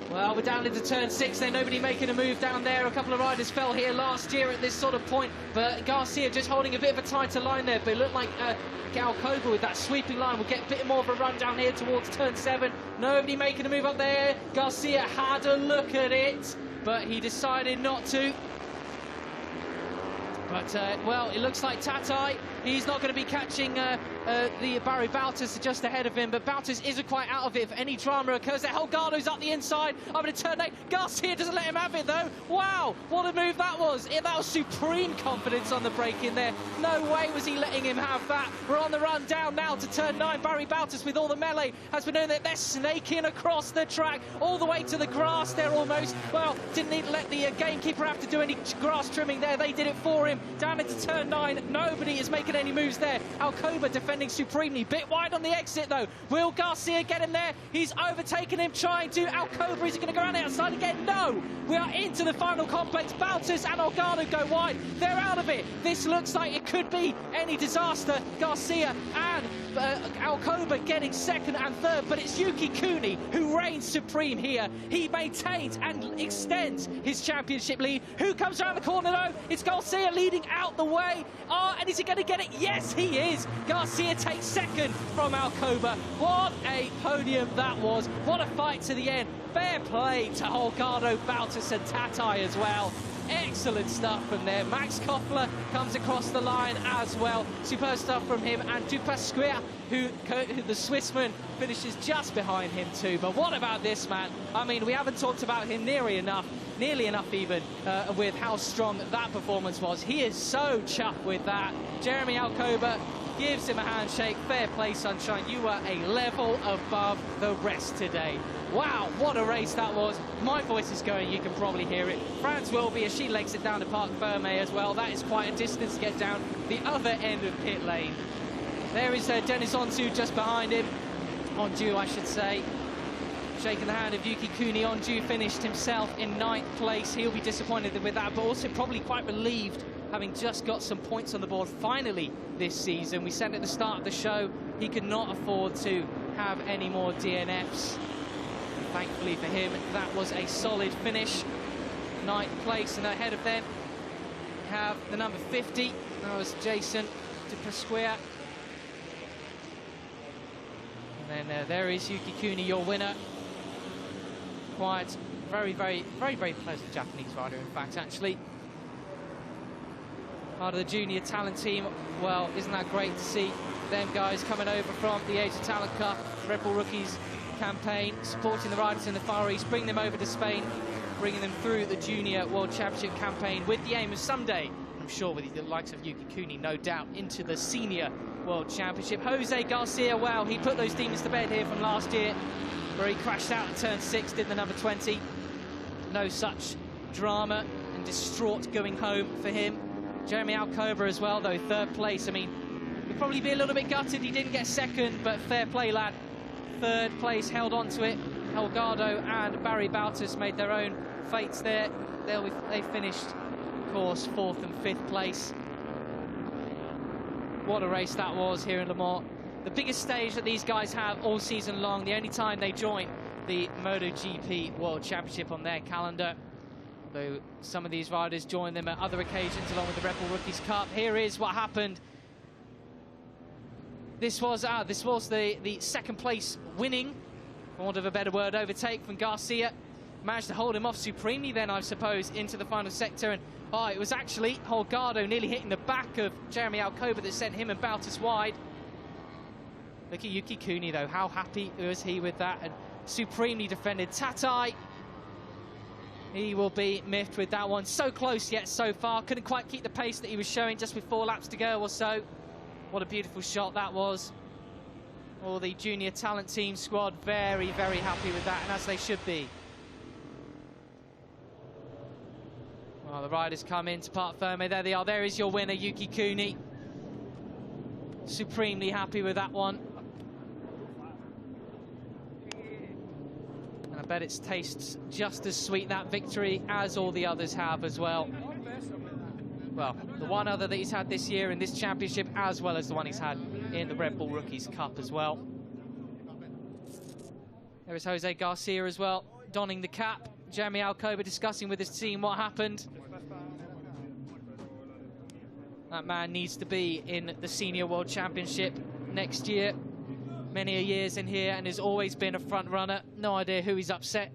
Well, we're down into turn 6 there, nobody making a move down there. A couple of riders fell here last year at this sort of point, but Garcia just holding a bit of a tighter line there. But it looked like Alcoba with that sweeping line will get a bit more of a run down here towards turn 7. Nobody making a move up there. Garcia had a look at it, but he decided not to. But, well, it looks like Tatai, he's not going to be catching the Barry Baltus just ahead of him, but Baltus isn't quite out of it if any drama occurs there. Holgado's up the inside, up into turn 8. Garcia doesn't let him have it, though. Wow, what a move that was. That was supreme confidence on the break in there. No way was he letting him have that. We're on the run down now to turn 9. Barry Baltus with all the melee has been doing that. They're snaking across the track, all the way to the grass there almost. Well, didn't need to let the gamekeeper have to do any grass trimming there. They did it for him. Down into turn 9, nobody is making any moves there. Alcoba defending supremely, bit wide on the exit though. Will Garcia get him there? He's overtaken him, trying to. Alcoba, is he going to go around the outside again? No! We are into the final complex. Baltus and Holgado go wide. They're out of it. This looks like it could be any disaster. Garcia and Alcoba getting second and third, but it's Yuki Cooney who reigns supreme here. He maintains and extends his championship lead. Who comes around the corner though? It's Garcia leading out the way. And is he going to get it? Yes, he is. Garcia takes second from Alcoba. What a podium that was. What a fight to the end. Fair play to Holgado, Baltus and Tatai as well. Excellent stuff from there. Max Koffler comes across the line as well. Superb stuff from him. And Dupasquier, who the Swissman, finishes just behind him too. But what about this man? I mean, we haven't talked about him nearly enough even, with how strong that performance was. He is so chuffed with that. Jeremy Alcoba gives him a handshake. Fair play, sunshine. You were a level above the rest today. Wow, what a race that was. My voice is going, you can probably hear it. France will be as she legs it down to Parc Fermé as well. That is quite a distance to get down the other end of pit lane. There is Dennis Onju just behind him. Onju, I should say. Shaking the hand of Yuki Cooney. Onju finished himself in 9th place. He'll be disappointed with that, but also probably quite relieved, having just got some points on the board finally this season. We said at the start of the show he could not afford to have any more DNFs. Thankfully for him, that was a solid finish. 9th place, and ahead of them we have the number 50. That was Jason Dupasquier. And then there is Yuki Cooney, your winner. quiet. Very, very pleasant Japanese rider, in fact, actually. Part of the junior talent team. Well, isn't that great to see them guys coming over from the Asia Talent Cup, Red Bull Rookies campaign, supporting the riders in the Far East, bring them over to Spain, bringing them through the Junior World Championship campaign with the aim of someday, I'm sure with the likes of Yuki Kuni, no doubt, into the Senior World Championship. Jose Garcia, wow, he put those demons to bed here from last year, where he crashed out at turn 6, did the number 20. No such drama and distraught going home for him. Jeremy Alcoba as well, though, 3rd place. I mean, he'll probably be a little bit gutted he didn't get 2nd, but fair play, lad. 3rd place, held on to it. Helgado and Barry Bautas made their own fates there. They finished, of course, 4th and 5th place. What a race that was here in Le Mans. The biggest stage that these guys have all season long, the only time they join the MotoGP World Championship on their calendar. Though some of these riders join them at other occasions along with the Red Bull Rookies Cup. Here is what happened. This was the 2nd place winning, for want of a better word, overtake from Garcia. Managed to hold him off supremely then, I suppose, into the final sector. And it was actually Holgado nearly hitting the back of Jeremy Alcoba that sent him and Bautas wide. Look at Yuki Kuni, though. How happy was he with that? And supremely defended. Tatai, he will be miffed with that one. So close yet so far. Couldn't quite keep the pace that he was showing just with 4 laps to go or so. What a beautiful shot that was. All the junior talent team squad very, very happy with that, and as they should be. Well, the riders come into Parc Ferme. There they are. There is your winner, Yuki Kuni. Supremely happy with that one. And I bet it tastes just as sweet, that victory, as all the others have as well. Well, the one other that he's had this year in this championship, as well as the one he's had in the Red Bull Rookies Cup as well. There is Jose Garcia as well, donning the cap. Jeremy Alcoba discussing with his team what happened. That man needs to be in the Senior World Championship next year. Many a years in here and has always been a front runner. No idea who he's upset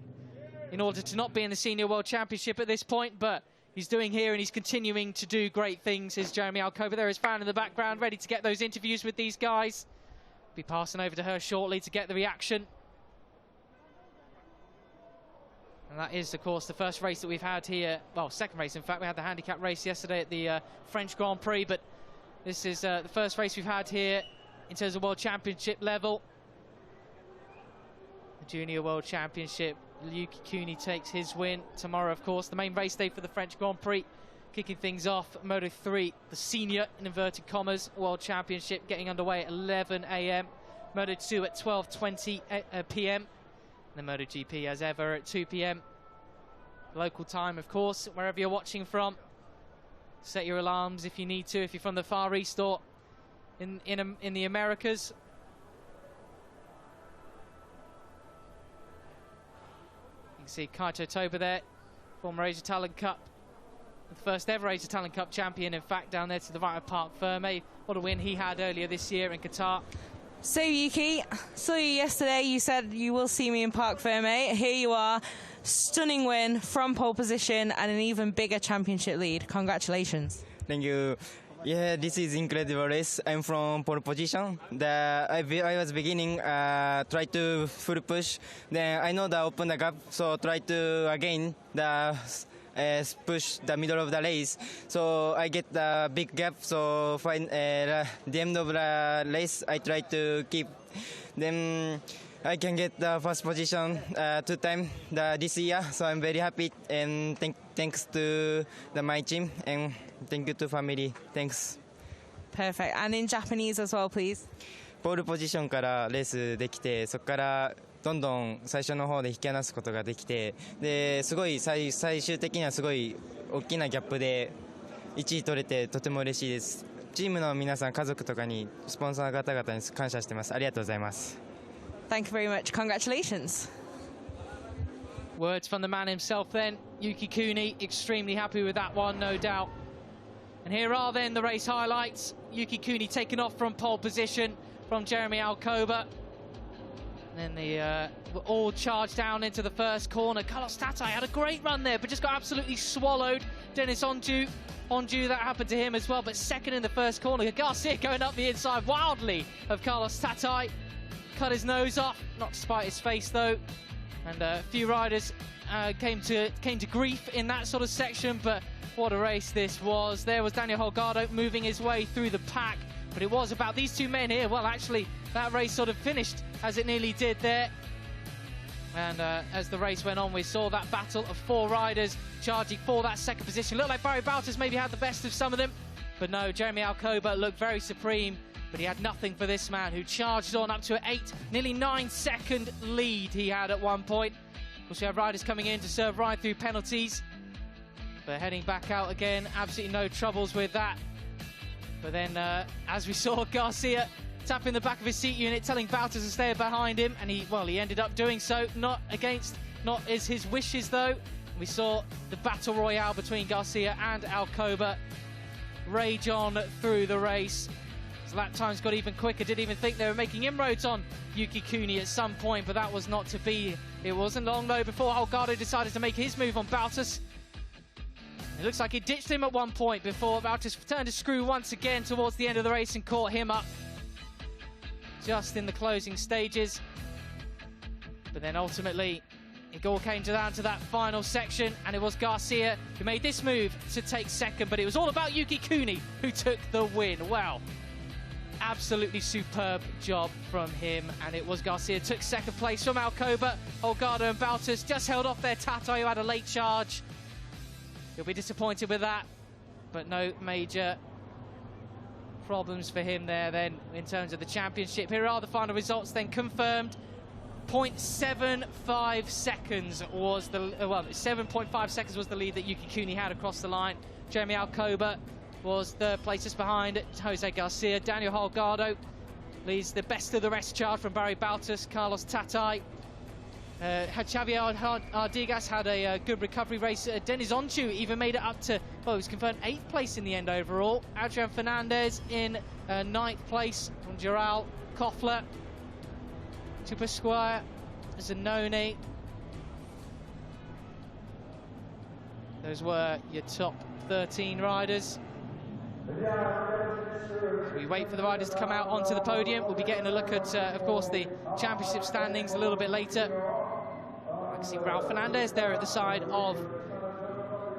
in order to not be in the Senior World Championship at this point, but he's doing here and he's continuing to do great things. Is Jeremy Alcoba. There is Fran in the background, ready to get those interviews with these guys. Be passing over to her shortly to get the reaction. And that is, of course, the first race that we've had here. Well, 2nd race, in fact. We had the handicap race yesterday at the French Grand Prix, but this is the first race we've had here in terms of World Championship level. The Junior World Championship. Yuki Kuni takes his win tomorrow, of course. The main race day for the French Grand Prix. Kicking things off, Moto 3, the Senior, in inverted commas, World Championship getting underway at 11 a.m. Moto 2 at 12:20 p.m. And the MotoGP, as ever, at 2 p.m. Local time, of course, wherever you're watching from. Set your alarms if you need to, if you're from the Far East or in the Americas. You can see Kaito Toba there, former Asia Talent Cup, the first ever Asia Talent Cup champion, in fact, down there to the right of Parc Ferme. What a win he had earlier this year in Qatar. So Yuki, saw you yesterday, you said you will see me in Parc Ferme. Here you are, stunning win from pole position and an even bigger championship lead. Congratulations. Thank you. Yeah, this is incredible race. I'm from pole position. I was beginning, try to full push. Then I know that open the gap, so try to again push the middle of the race. So I get the big gap. So the end of the race, I try to keep them. I can get the first position 2 times this year. So I'm very happy and thanks to my team and thank you to family. Thanks. Perfect. And in Japanese as well, please. ポールポジションからレースできて、そこからどんどん最初の方で引き離すことができて、ですごい最終的にはすごい大きなギャップで1位取れてとても嬉しいです。チームの皆さん、家族とかにスポンサー方々に感謝してます。ありがとうございます。Thank you very much. Congratulations. Words from the man himself then, Yuki Kuni, extremely happy with that one, no doubt. And here are then the race highlights. Yuki Kuni taken off from pole position from Jeremy Alcoba. And then they were all charged down into the first corner. Carlos Tatai had a great run there, but just got absolutely swallowed. Dennis Onju, that happened to him as well, but second in the first corner. Garcia going up the inside wildly of Carlos Tatai. Cut his nose off, not despite his face though. And a few riders came to grief in that sort of section, but what a race this was. There was Daniel Holgado moving his way through the pack, but it was about these two men here. Well, actually, that race sort of finished as it nearly did there. And as the race went on, we saw that battle of four riders charging for that second position. Looked like Barry Bautas maybe had the best of some of them, but no, Jeremy Alcoba looked very supreme, but he had nothing for this man who charged on up to an 8, nearly 9-second lead he had at one point. Of course, we have riders coming in to serve ride-through penalties, but heading back out again, absolutely no troubles with that. But then, as we saw, Garcia tapping the back of his seat unit, telling Bautas to stay behind him, and he ended up doing so. Not as his wishes though. We saw the battle royale between Garcia and Alcoba rage on through the race. So lap times got even quicker. Didn't even think they were making inroads on Yuki Kuni at some point, but that was not to be. It wasn't long though before Holgado decided to make his move on Bautas. It looks like he ditched him at one point before Bautas turned to screw once again towards the end of the race and caught him up just in the closing stages. But then ultimately it all came down to that final section, and it was Garcia who made this move to take second, but it was all about Yuki Kuni who took the win. Wow, absolutely superb job from him, and it was Garcia took second place from Alcoba. Holgado and Bautas just held off their Tatai, who had a late charge. He'll be disappointed with that, but no major problems for him there then in terms of the championship. Here are the final results then confirmed. 0.75 seconds was the 7.5 seconds was the lead that Yuki Kuni had across the line. Jeremy Alcoba was third place just behind Jose Garcia. Daniel Holgado leads the best of the rest charge from Barry Bautas. Carlos Tatai, Xavier Artigas had a good recovery race. Dennis Onju even made it up to, well, he was confirmed 8th place in the end overall. Adrian Fernandez in 9th place from Giral Koffler. Tupasquire, Zanoni. Those were your top 13 riders. As we wait for the riders to come out onto the podium, we'll be getting a look at, of course, the championship standings a little bit later. I can see Ralph Fernandez there at the side of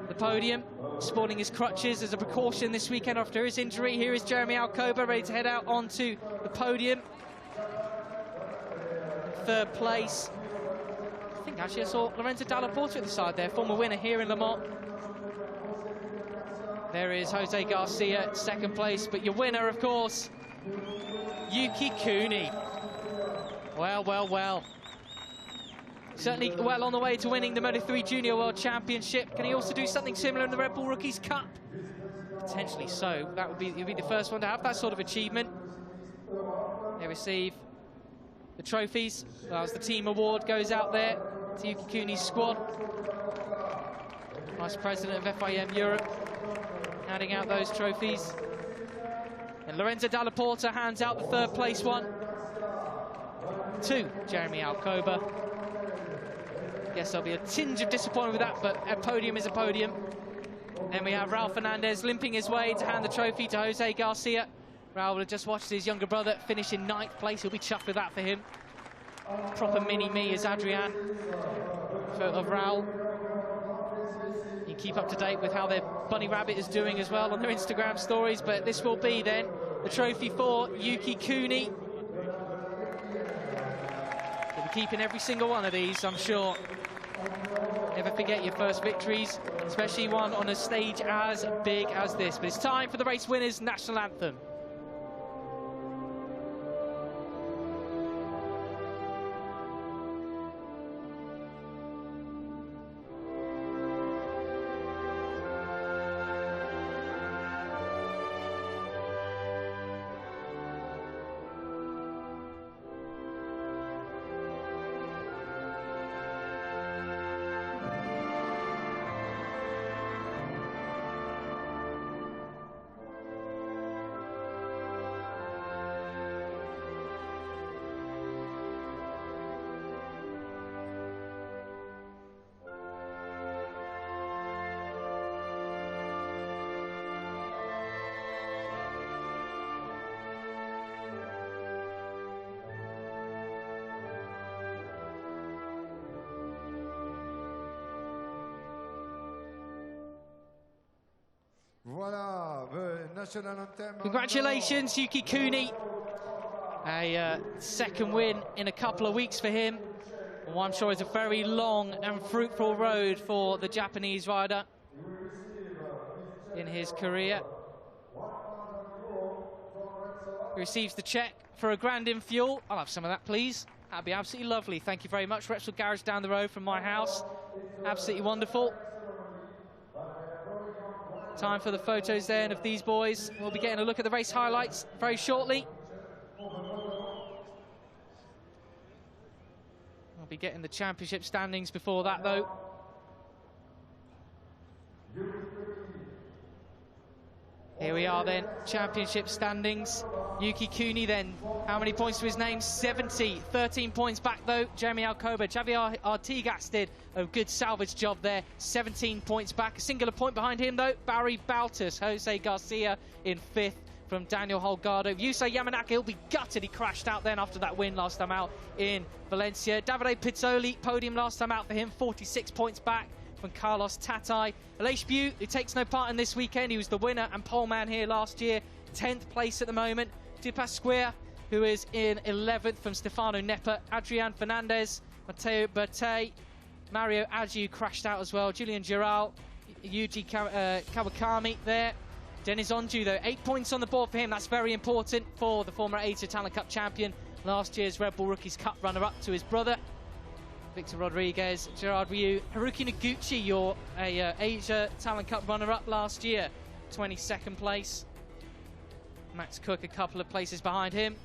the podium, sporting his crutches as a precaution this weekend after his injury. Here is Jeremy Alcoba ready to head out onto the podium. Third place. I think actually I saw Lorenzo Dalla Porta at the side there, former winner here in Le Mans. There is Jose Garcia, second place, but your winner, of course, Yuki Kuni. Well, well, well. Certainly well on the way to winning the Moto3 Junior World Championship. Can he also do something similar in the Red Bull Rookies Cup? Potentially so. That would be, he'll be the first one to have that sort of achievement. They receive the trophies. Well, as the team award goes out there to Yuki Kuni's squad. Vice President of FIM Europe handing out those trophies. And Lorenzo Dalla Porta hands out the third place one to Jeremy Alcoba. Guess there'll be a tinge of disappointment with that, but a podium is a podium. Then we have Ralph Fernandez limping his way to hand the trophy to Jose Garcia. Raul will have just watched his younger brother finish in 9th place. He'll be chuffed with that for him. Proper mini-me as Adrian of Raul. You can keep up to date with how their bunny rabbit is doing as well on their Instagram stories, but this will be then the trophy for Yuki Kuni. He'll be keeping every single one of these, I'm sure. Never forget your first victories, especially one on a stage as big as this. But it's time for the race winners' national anthem. Congratulations, Yuki Kuni. A second win in a couple of weeks for him. Well, I'm sure it's a very long and fruitful road for the Japanese rider in his career. He receives the check for a grand in fuel. I'll have some of that, please. That'd be absolutely lovely. Thank you very much. Repsol Garage down the road from my house. Absolutely wonderful. Time for the photos then of these boys. We'll be getting a look at the race highlights very shortly. We'll be getting the championship standings before that, though. Here we are then, championship standings. Yuki Kuni then, how many points to his name? 70, 13 points back though. Jeremy Alcoba, Javier Artigas did a good salvage job there. 17 points back, a singular point behind him though. Barry Baltus, Jose Garcia in 5th from Daniel Holgado. Yusei Yamanaka, he'll be gutted, he crashed out then after that win last time out in Valencia. Davide Pizzoli, podium last time out for him, 46 points back from Carlos Tatai. Aleix Bew, who takes no part in this weekend, he was the winner and pole man here last year, 10th place at the moment. Dupasquia, who is in 11th from Stefano Neppa. Adrian Fernandez, Matteo Bertay, Mario Agiu crashed out as well. Julian Giral, Yuji Kawakami there. Denis Onju though, 8 points on the board for him. That's very important for the former Asia Talent Cup champion, last year's Red Bull Rookies Cup runner-up to his brother. Victor Rodriguez, Gerard Ryu, Haruki Noguchi, your Asia Talent Cup runner-up last year, 22nd place. Max Cook a couple of places behind him.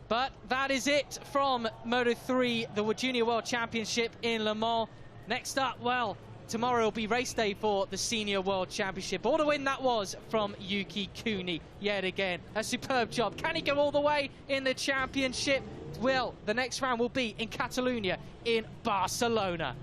But that is it from Moto3, the Junior World Championship in Le Mans. Next up, well, tomorrow will be race day for the Senior World Championship. What a win that was from Yuki Kuni yet again. A superb job. Can he go all the way in the championship? Well, the next round will be in Catalonia in Barcelona.